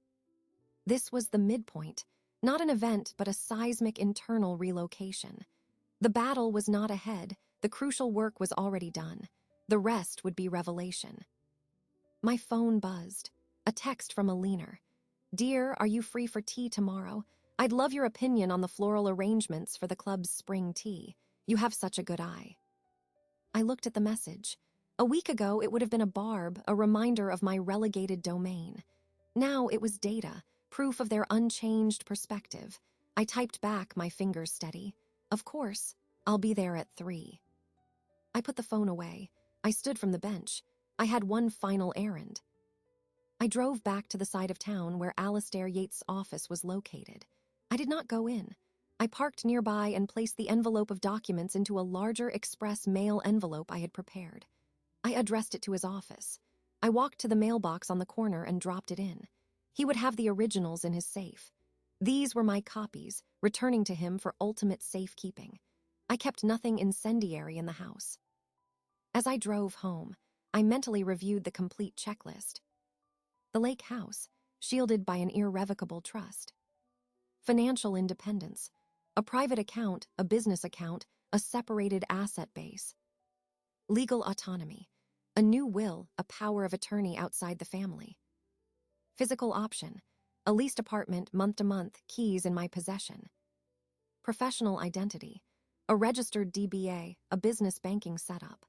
This was the midpoint, not an event but a seismic internal relocation. The battle was not ahead, the crucial work was already done. The rest would be revelation. My phone buzzed. A text from Aliner. "Dear, are you free for tea tomorrow? I'd love your opinion on the floral arrangements for the club's spring tea. You have such a good eye." I looked at the message. A week ago, it would have been a barb, a reminder of my relegated domain. Now it was data, proof of their unchanged perspective. I typed back, my fingers steady. "Of course, I'll be there at 3. I put the phone away. I stood from the bench. I had one final errand. I drove back to the side of town where Alastair Yates' office was located. I did not go in. I parked nearby and placed the envelope of documents into a larger express mail envelope I had prepared. I addressed it to his office. I walked to the mailbox on the corner and dropped it in. He would have the originals in his safe. These were my copies, returning to him for ultimate safekeeping. I kept nothing incendiary in the house. As I drove home, I mentally reviewed the complete checklist. The Lake House, shielded by an irrevocable trust. Financial independence. A private account, a business account, a separated asset base. Legal autonomy. A new will, a power of attorney outside the family. Physical option. A leased apartment, month-to-month, keys in my possession. Professional identity. A registered DBA, a business banking setup.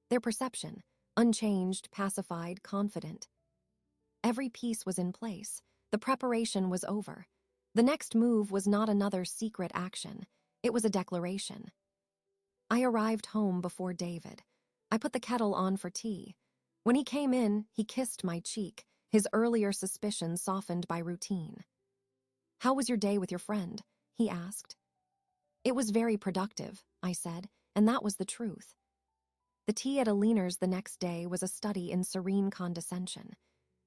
Their perception. Unchanged, pacified, confident. Every piece was in place. The preparation was over. The next move was not another secret action. It was a declaration. I arrived home before David. I put the kettle on for tea. When he came in, he kissed my cheek, his earlier suspicions softened by routine. "How was your day with your friend?" he asked. "It was very productive," I said, and that was the truth. The tea at Aliner's the next day was a study in serene condescension.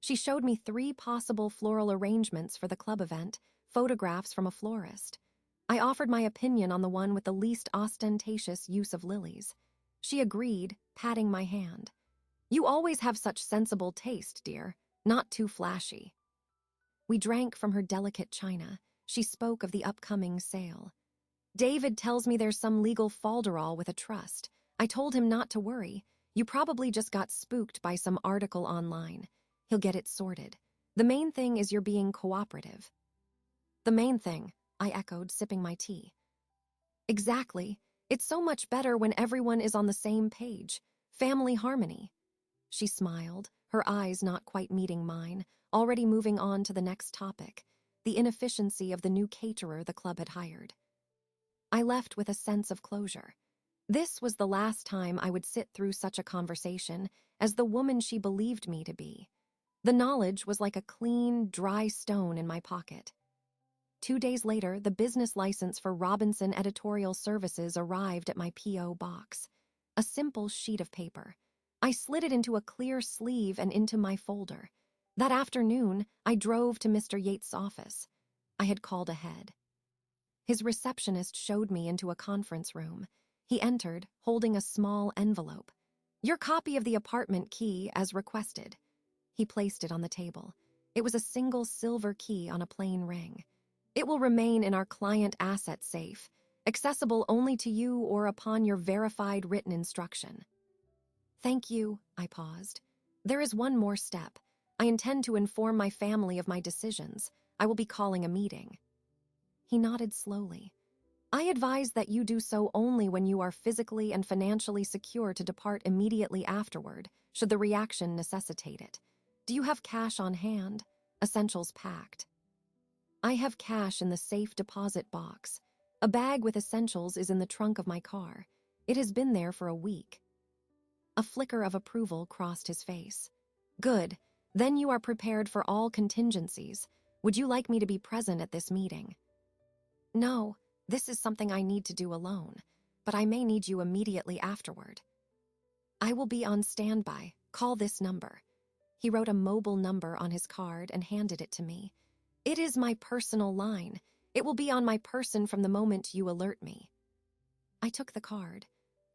She showed me 3 possible floral arrangements for the club event, photographs from a florist. I offered my opinion on the one with the least ostentatious use of lilies. She agreed, patting my hand. "You always have such sensible taste, dear. Not too flashy." We drank from her delicate china. She spoke of the upcoming sale. "David tells me there's some legal falderall with a trust. I told him not to worry. You probably just got spooked by some article online. He'll get it sorted. The main thing is you're being cooperative." "The main thing," I echoed, sipping my tea. "Exactly. It's so much better when everyone is on the same page. Family harmony." She smiled, her eyes not quite meeting mine, already moving on to the next topic, the inefficiency of the new caterer the club had hired. I left with a sense of closure. This was the last time I would sit through such a conversation as the woman she believed me to be. The knowledge was like a clean, dry stone in my pocket. 2 days later, the business license for Robinson Editorial Services arrived at my P.O. box. A simple sheet of paper. I slid it into a clear sleeve and into my folder. That afternoon, I drove to Mr. Yates' office. I had called ahead. His receptionist showed me into a conference room. He entered, holding a small envelope. "Your copy of the apartment key, as requested." He placed it on the table. It was a single silver key on a plain ring. "It will remain in our client asset safe, accessible only to you or upon your verified written instruction." "Thank you," I paused. "There is one more step. I intend to inform my family of my decisions. I will be calling a meeting." He nodded slowly. "I advise that you do so only when you are physically and financially secure to depart immediately afterward, should the reaction necessitate it. Do you have cash on hand? Essentials packed." "I have cash in the safe deposit box. A bag with essentials is in the trunk of my car. It has been there for a week." A flicker of approval crossed his face. "Good. Then you are prepared for all contingencies. Would you like me to be present at this meeting?" No, this is something I need to do alone, but I may need you immediately afterward. I will be on standby. Call this number. He wrote a mobile number on his card and handed it to me. It is my personal line. It will be on my person from the moment you alert me. I took the card.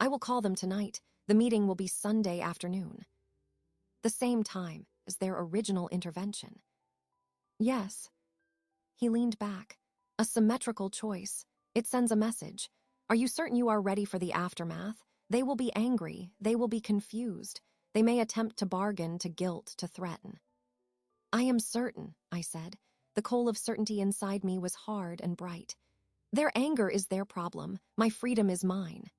I will call them tonight. The meeting will be Sunday afternoon. The same time as their original intervention. Yes. He leaned back. A symmetrical choice. It sends a message. Are you certain you are ready for the aftermath? They will be angry. They will be confused. They may attempt to bargain, to guilt, to threaten. I am certain, I said. The coal of certainty inside me was hard and bright. Their anger is their problem. My freedom is mine.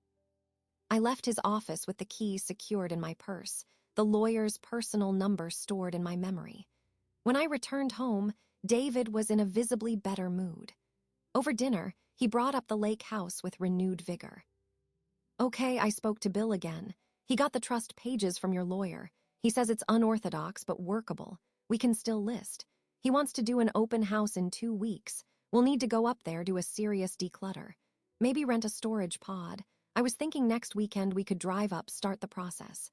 I left his office with the key secured in my purse, the lawyer's personal number stored in my memory. When I returned home, David was in a visibly better mood. Over dinner, he brought up the lake house with renewed vigor. Okay, I spoke to Bill again. He got the trust pages from your lawyer. He says it's unorthodox but workable. We can still list. He wants to do an open house in 2 weeks. We'll need to go up there, do a serious declutter. Maybe rent a storage pod. I was thinking next weekend we could drive up, start the process.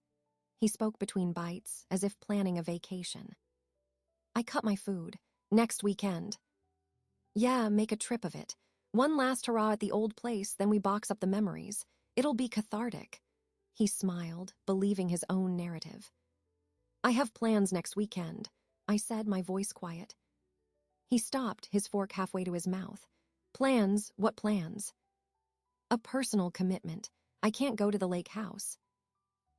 He spoke between bites, as if planning a vacation. I cut my food. Next weekend. Yeah, make a trip of it. One last hurrah at the old place, then we box up the memories. It'll be cathartic. He smiled, believing his own narrative. I have plans next weekend, I said, my voice quiet. He stopped, his fork halfway to his mouth. Plans? What plans? A personal commitment. I can't go to the lake house.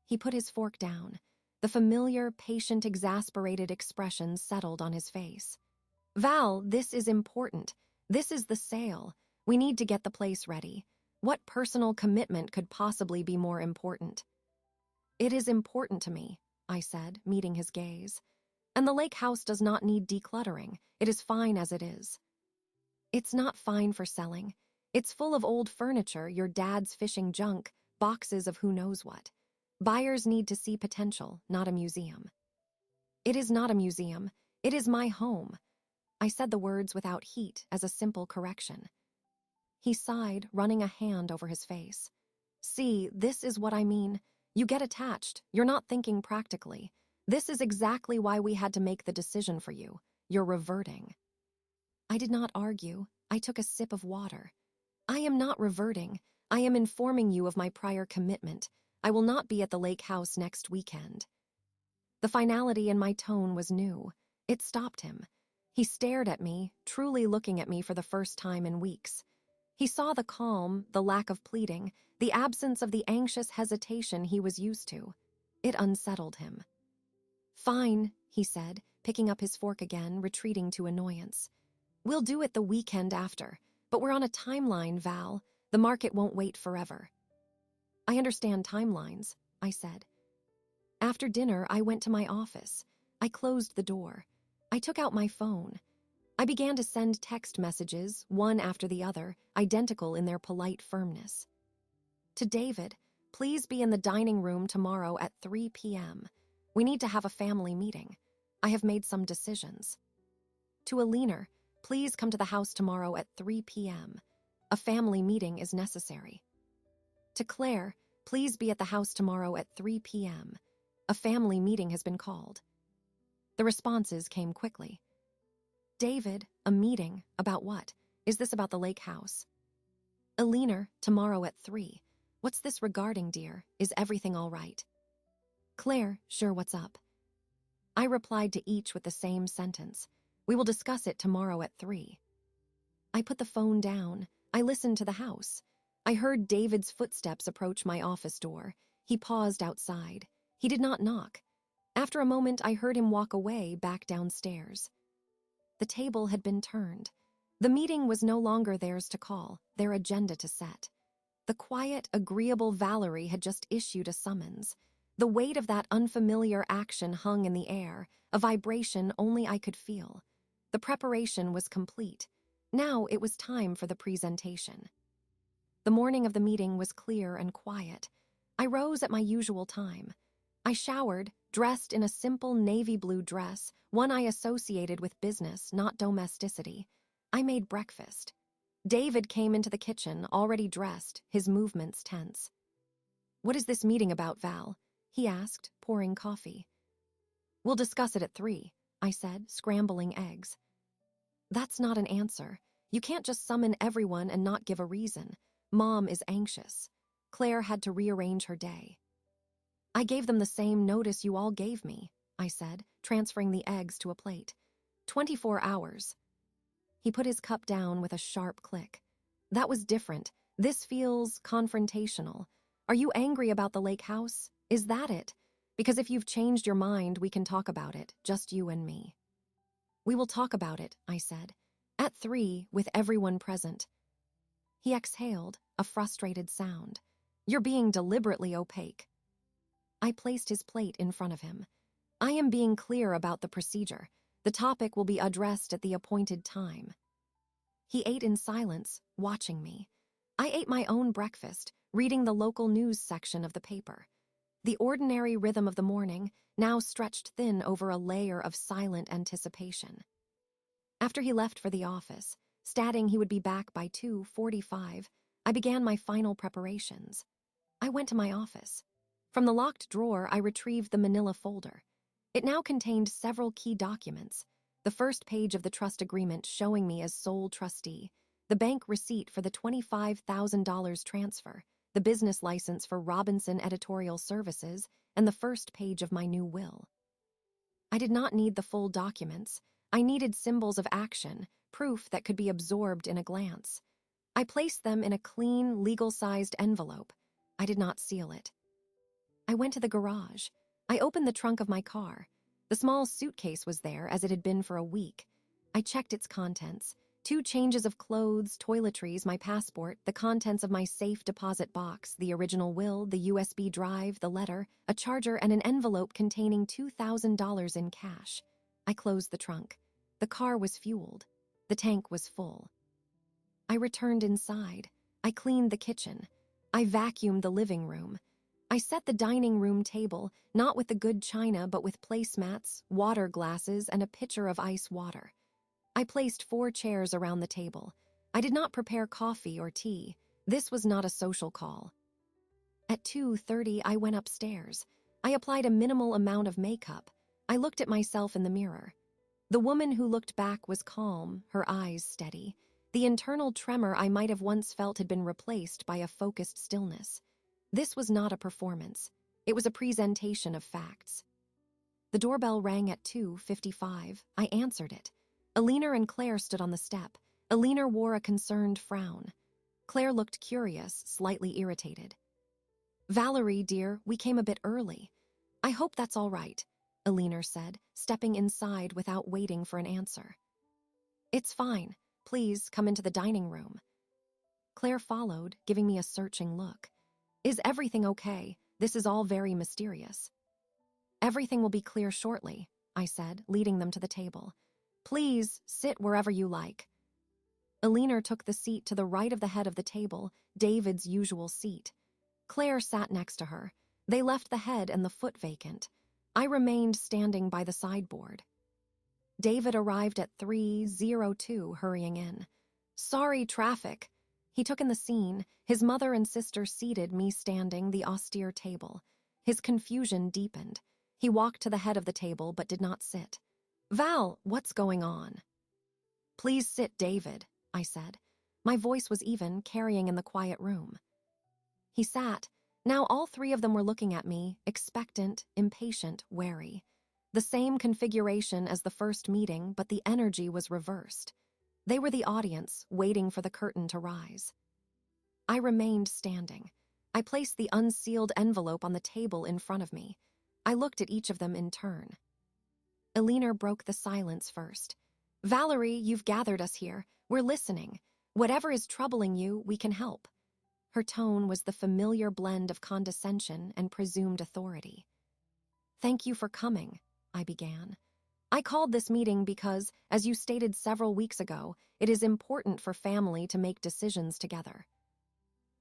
He put his fork down. The familiar, patient, exasperated expression settled on his face. Val, this is important. This is the sale. We need to get the place ready. What personal commitment could possibly be more important? It is important to me, I said, meeting his gaze. And the lake house does not need decluttering. It is fine as it is. It's not fine for selling. It's full of old furniture, your dad's fishing junk, boxes of who knows what. Buyers need to see potential, not a museum. It is not a museum. It is my home. I said the words without heat as a simple correction. He sighed, running a hand over his face. See, this is what I mean. You get attached. You're not thinking practically. This is exactly why we had to make the decision for you. You're reverting. I did not argue. I took a sip of water. I am not reverting. I am informing you of my prior commitment. I will not be at the lake house next weekend. The finality in my tone was new. It stopped him. He stared at me, truly looking at me for the first time in weeks. He saw the calm, the lack of pleading, the absence of the anxious hesitation he was used to. It unsettled him. Fine, he said, picking up his fork again, retreating to annoyance. We'll do it the weekend after, but we're on a timeline, Val. The market won't wait forever. I understand timelines, I said. After dinner, I went to my office. I closed the door. I took out my phone. I began to send text messages, one after the other, identical in their polite firmness. To David, please be in the dining room tomorrow at 3 p.m. We need to have a family meeting. I have made some decisions. To Alina, please come to the house tomorrow at 3 p.m. A family meeting is necessary. To Claire, please be at the house tomorrow at 3 p.m. A family meeting has been called. The responses came quickly. David, a meeting? About what? Is this about the lake house? Alina, tomorrow at 3. What's this regarding, dear? Is everything all right? Claire, sure, what's up? I replied to each with the same sentence. We will discuss it tomorrow at 3. I put the phone down. I listened to the house. I heard David's footsteps approach my office door. He paused outside. He did not knock. After a moment, I heard him walk away, back downstairs. The table had been turned. The meeting was no longer theirs to call, their agenda to set. The quiet, agreeable Valerie had just issued a summons. The weight of that unfamiliar action hung in the air, a vibration only I could feel. The preparation was complete. Now it was time for the presentation. The morning of the meeting was clear and quiet. I rose at my usual time. I showered, dressed in a simple navy blue dress, one I associated with business, not domesticity. I made breakfast. David came into the kitchen, already dressed, his movements tense. "What is this meeting about, Val?" he asked, pouring coffee. "We'll discuss it at 3, I said, scrambling eggs. "That's not an answer. You can't just summon everyone and not give a reason. Mom is anxious. Claire had to rearrange her day." "I gave them the same notice you all gave me," I said, transferring the eggs to a plate. 24 hours. He put his cup down with a sharp click. "That was different. This feels confrontational. Are you angry about the lake house? Is that it? Because if you've changed your mind, we can talk about it, just you and me." "We will talk about it," I said. "At 3, with everyone present." He exhaled, a frustrated sound. "You're being deliberately opaque." I placed his plate in front of him. "I am being clear about the procedure. The topic will be addressed at the appointed time." He ate in silence, watching me. I ate my own breakfast, reading the local news section of the paper. The ordinary rhythm of the morning now stretched thin over a layer of silent anticipation. After he left for the office, stating he would be back by 2:45, I began my final preparations. I went to my office. From the locked drawer, I retrieved the manila folder. It now contained several key documents: the first page of the trust agreement showing me as sole trustee, the bank receipt for the $25,000 transfer, the business license for Robinson Editorial Services, and the first page of my new will. I did not need the full documents. I needed symbols of action, proof that could be absorbed in a glance. I placed them in a clean, legal-sized envelope. I did not seal it. I went to the garage. I opened the trunk of my car. The small suitcase was there, as it had been for a week. I checked its contents: 2 changes of clothes, toiletries, my passport, the contents of my safe deposit box, the original will, the USB drive, the letter, a charger, and an envelope containing $2,000 in cash. I closed the trunk. The car was fueled. The tank was full. I returned inside. I cleaned the kitchen. I vacuumed the living room. I set the dining room table, not with the good china, but with placemats, water glasses, and a pitcher of ice water. I placed 4 chairs around the table. I did not prepare coffee or tea. This was not a social call. At 2:30, I went upstairs. I applied a minimal amount of makeup. I looked at myself in the mirror. The woman who looked back was calm, her eyes steady. The internal tremor I might have once felt had been replaced by a focused stillness. This was not a performance. It was a presentation of facts. The doorbell rang at 2:55. I answered it. Alina and Claire stood on the step. Alina wore a concerned frown. Claire looked curious, slightly irritated. "Valerie, dear, we came a bit early." "I hope that's all right," Alina said, stepping inside without waiting for an answer. "It's fine. Please come into the dining room." Claire followed, giving me a searching look. "Is everything okay? This is all very mysterious." "Everything will be clear shortly," I said, leading them to the table. "Please, sit wherever you like." Alina took the seat to the right of the head of the table, David's usual seat. Claire sat next to her. They left the head and the foot vacant. I remained standing by the sideboard. David arrived at 3:02, hurrying in. "Sorry, traffic." He took in the scene, his mother and sister seated, me standing, the austere table. His confusion deepened. He walked to the head of the table but did not sit. "Val, what's going on?" "Please sit, David," I said. My voice was even, carrying in the quiet room. He sat. Now all 3 of them were looking at me, expectant, impatient, wary. The same configuration as the first meeting, but the energy was reversed. They were the audience, waiting for the curtain to rise. I remained standing. I placed the unsealed envelope on the table in front of me. I looked at each of them in turn. Alina broke the silence first. "Valerie, you've gathered us here. We're listening. Whatever is troubling you, we can help." Her tone was the familiar blend of condescension and presumed authority. "Thank you for coming," I began. "I called this meeting because, as you stated several weeks ago, it is important for family to make decisions together."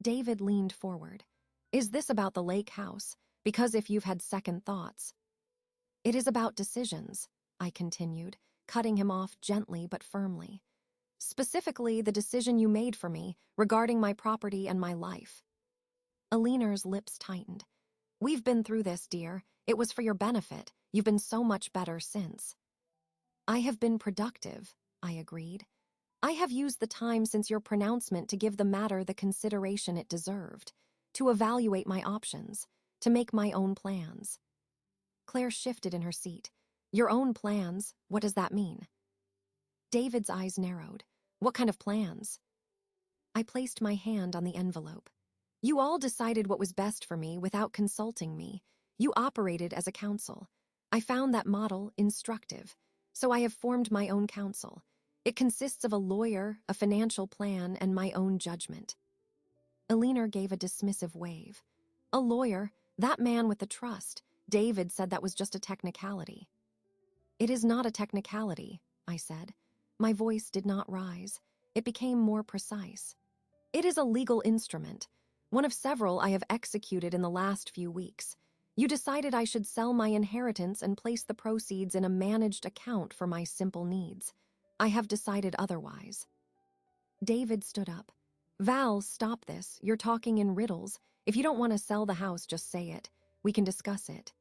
David leaned forward. "Is this about the lake house? Because if you've had second thoughts—" "It is about decisions," I continued, cutting him off gently but firmly. Specifically, the decision you made for me regarding my property and my life. Aliner's lips tightened. We've been through this, dear. It was for your benefit. You've been so much better since. I have been productive, I agreed. I have used the time since your pronouncement to give the matter the consideration it deserved, to evaluate my options, to make my own plans. Claire shifted in her seat. Your own plans? What does that mean? David's eyes narrowed. What kind of plans? I placed my hand on the envelope. You all decided what was best for me without consulting me. You operated as a council. I found that model instructive, so I have formed my own council. It consists of a lawyer, a financial plan, and my own judgment. Aliner gave a dismissive wave. A lawyer? That man with the trust. David said that was just a technicality. It is not a technicality, I said. My voice did not rise. It became more precise. It is a legal instrument, one of several I have executed in the last few weeks. You decided I should sell my inheritance and place the proceeds in a managed account for my simple needs. I have decided otherwise. David stood up. Val, stop this. You're talking in riddles. If you don't want to sell the house, just say it. We can discuss it.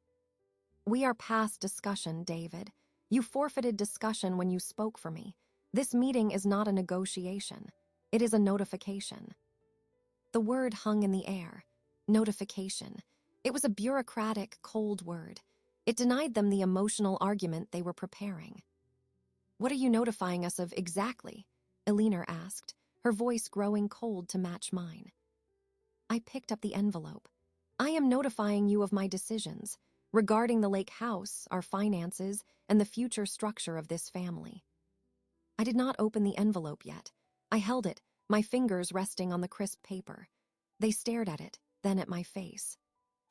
We are past discussion, David. You forfeited discussion when you spoke for me. This meeting is not a negotiation. It is a notification. The word hung in the air. Notification. It was a bureaucratic, cold word. It denied them the emotional argument they were preparing. What are you notifying us of exactly? Aliner asked, her voice growing cold to match mine. I picked up the envelope. I am notifying you of my decisions regarding the lake house, our finances, and the future structure of this family. I did not open the envelope yet. I held it, my fingers resting on the crisp paper. They stared at it, then at my face.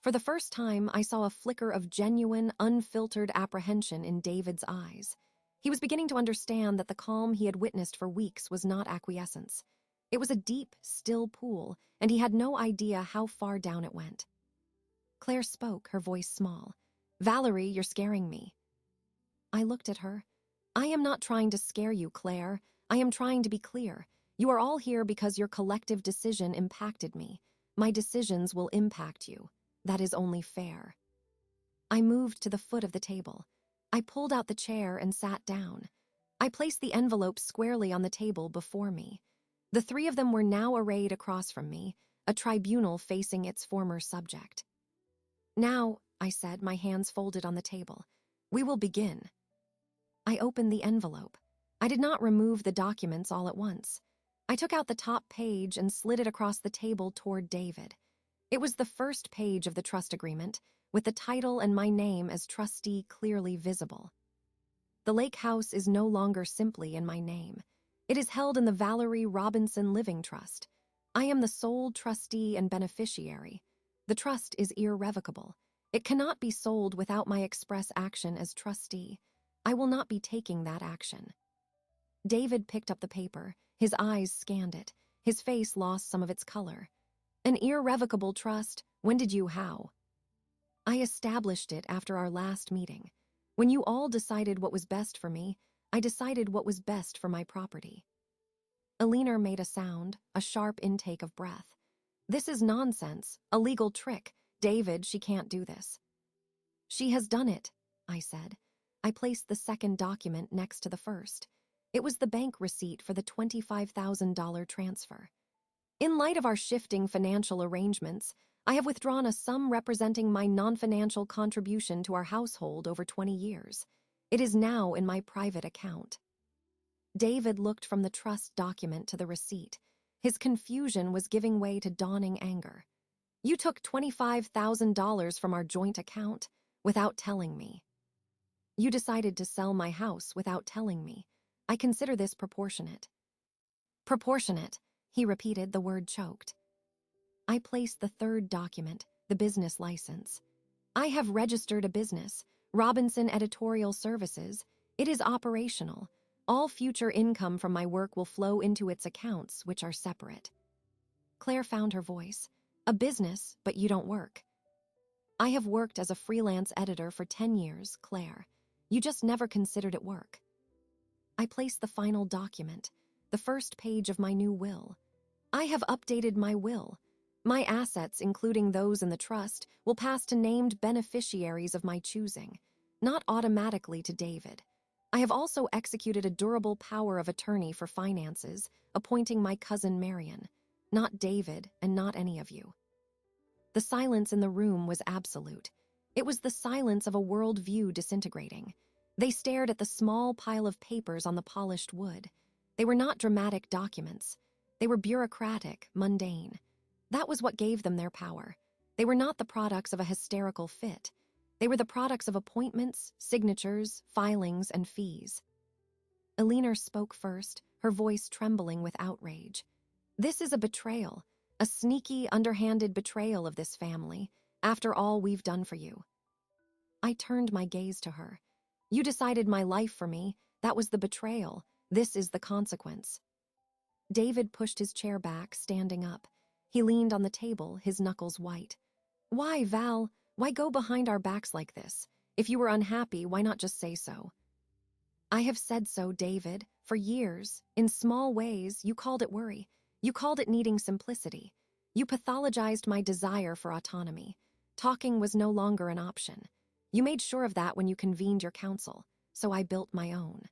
For the first time, I saw a flicker of genuine, unfiltered apprehension in David's eyes. He was beginning to understand that the calm he had witnessed for weeks was not acquiescence. It was a deep, still pool, and he had no idea how far down it went. Claire spoke, her voice small. Valerie, you're scaring me. I looked at her. I am not trying to scare you, Claire. I am trying to be clear. You are all here because your collective decision impacted me. My decisions will impact you. That is only fair. I moved to the foot of the table. I pulled out the chair and sat down. I placed the envelope squarely on the table before me. The three of them were now arrayed across from me, a tribunal facing its former subject. Now, I said, my hands folded on the table, we will begin. I opened the envelope. I did not remove the documents all at once. I took out the top page and slid it across the table toward David. It was the first page of the trust agreement, with the title and my name as trustee clearly visible. The lake house is no longer simply in my name. It is held in the Valerie Robinson Living Trust. I am the sole trustee and beneficiary. The trust is irrevocable. It cannot be sold without my express action as trustee. I will not be taking that action. David picked up the paper. His eyes scanned it. His face lost some of its color. An irrevocable trust? When did you how? I established it after our last meeting. When you all decided what was best for me, I decided what was best for my property. Aliner made a sound, a sharp intake of breath. This is nonsense, a legal trick. David, she can't do this. She has done it, I said. I placed the second document next to the first. It was the bank receipt for the $25,000 transfer. In light of our shifting financial arrangements, I have withdrawn a sum representing my non-financial contribution to our household over 20 years. It is now in my private account. David looked from the trust document to the receipt. His confusion was giving way to dawning anger. You took $25,000 from our joint account without telling me. You decided to sell my house without telling me. I consider this proportionate. Proportionate, he repeated, the word choked. I placed the third document, the business license. I have registered a business, Robinson Editorial Services. It is operational. All future income from my work will flow into its accounts, which are separate. Claire found her voice. A business, but you don't work. I have worked as a freelance editor for 10 years, Claire. You just never considered it work. I placed the final document. the first page of my new will. I have updated my will. My assets, including those in the trust, will pass to named beneficiaries of my choosing, not automatically to David. I have also executed a durable power of attorney for finances, appointing my cousin Marion, not David and not any of you. The silence in the room was absolute. It was the silence of a worldview disintegrating. They stared at the small pile of papers on the polished wood. They were not dramatic documents. They were bureaucratic, mundane. That was what gave them their power. They were not the products of a hysterical fit. They were the products of appointments, signatures, filings, and fees. Elinor spoke first, her voice trembling with outrage. This is a betrayal, a sneaky, underhanded betrayal of this family, after all we've done for you. I turned my gaze to her. You decided my life for me. That was the betrayal. This is the consequence. David pushed his chair back, standing up. He leaned on the table, his knuckles white. Why, Val? Why go behind our backs like this? If you were unhappy, why not just say so? I have said so, David, for years. In small ways, you called it worry. You called it needing simplicity. You pathologized my desire for autonomy. Talking was no longer an option. You made sure of that when you convened your council, so I built my own.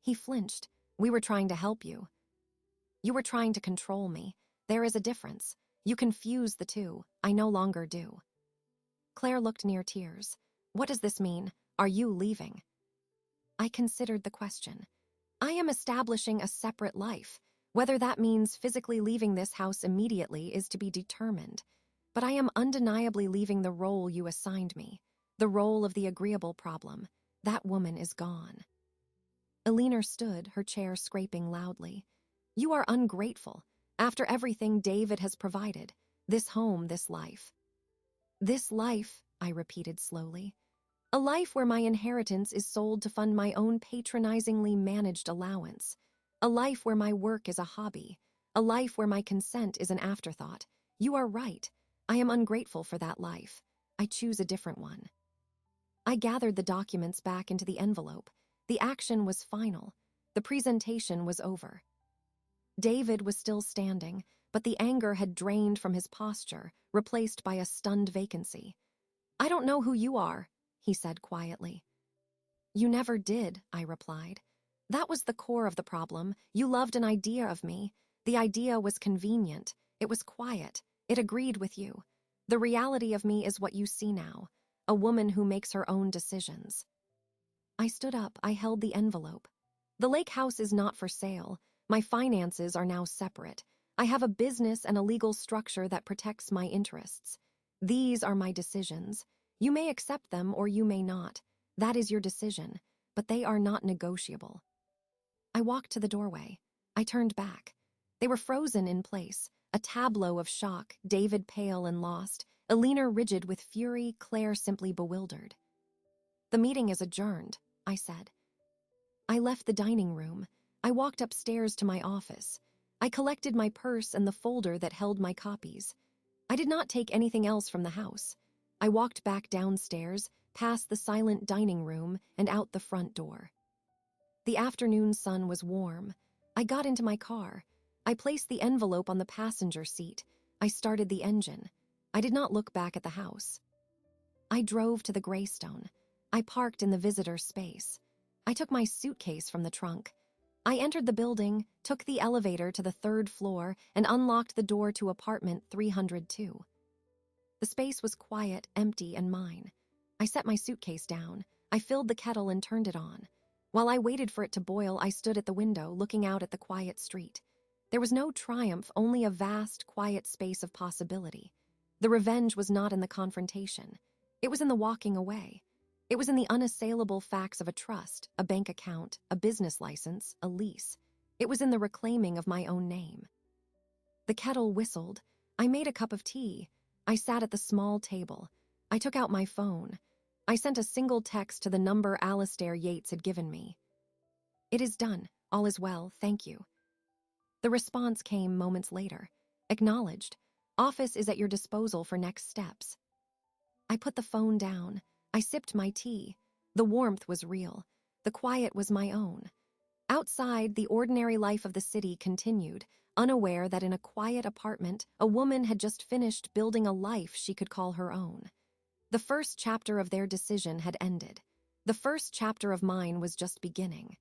He flinched. We were trying to help you. You were trying to control me. There is a difference. You confuse the two. I no longer do. Claire looked near tears. What does this mean? Are you leaving? I considered the question. I am establishing a separate life. Whether that means physically leaving this house immediately is to be determined. But I am undeniably leaving the role you assigned me, the role of the agreeable problem. That woman is gone. Elinor stood, her chair scraping loudly. You are ungrateful. After everything David has provided, this home, this life. This life, I repeated slowly. A life where my inheritance is sold to fund my own patronizingly managed allowance. A life where my work is a hobby. A life where my consent is an afterthought. You are right. I am ungrateful for that life. I choose a different one. I gathered the documents back into the envelope. The action was final. The presentation was over. David was still standing, but the anger had drained from his posture, replaced by a stunned vacancy. I don't know who you are, he said quietly. You never did, I replied. That was the core of the problem. You loved an idea of me. The idea was convenient. It was quiet. It agreed with you. The reality of me is what you see now, a woman who makes her own decisions. I stood up. I held the envelope. The lake house is not for sale. My finances are now separate. I have a business and a legal structure that protects my interests. These are my decisions. You may accept them or you may not. That is your decision, but they are not negotiable. I walked to the doorway. I turned back. They were frozen in place, a tableau of shock, David pale and lost, Elinor rigid with fury, Claire simply bewildered. The meeting is adjourned, I said. I left the dining room. I walked upstairs to my office. I collected my purse and the folder that held my copies. I did not take anything else from the house. I walked back downstairs, past the silent dining room, and out the front door. The afternoon sun was warm. I got into my car. I placed the envelope on the passenger seat. I started the engine. I did not look back at the house. I drove to the Greystone. I parked in the visitor space. I took my suitcase from the trunk. I entered the building, took the elevator to the 3rd floor, and unlocked the door to apartment 302. The space was quiet, empty, and mine. I set my suitcase down. I filled the kettle and turned it on. While I waited for it to boil, I stood at the window, looking out at the quiet street. There was no triumph, only a vast, quiet space of possibility. The revenge was not in the confrontation. It was in the walking away. It was in the unassailable facts of a trust, a bank account, a business license, a lease. It was in the reclaiming of my own name. The kettle whistled. I made a cup of tea. I sat at the small table. I took out my phone. I sent a single text to the number Alistair Yates had given me. It is done. All is well. Thank you. The response came moments later. Acknowledged. Office is at your disposal for next steps. I put the phone down. I sipped my tea. The warmth was real. The quiet was my own. Outside, the ordinary life of the city continued, unaware that in a quiet apartment, a woman had just finished building a life she could call her own. The first chapter of their decision had ended. The first chapter of mine was just beginning.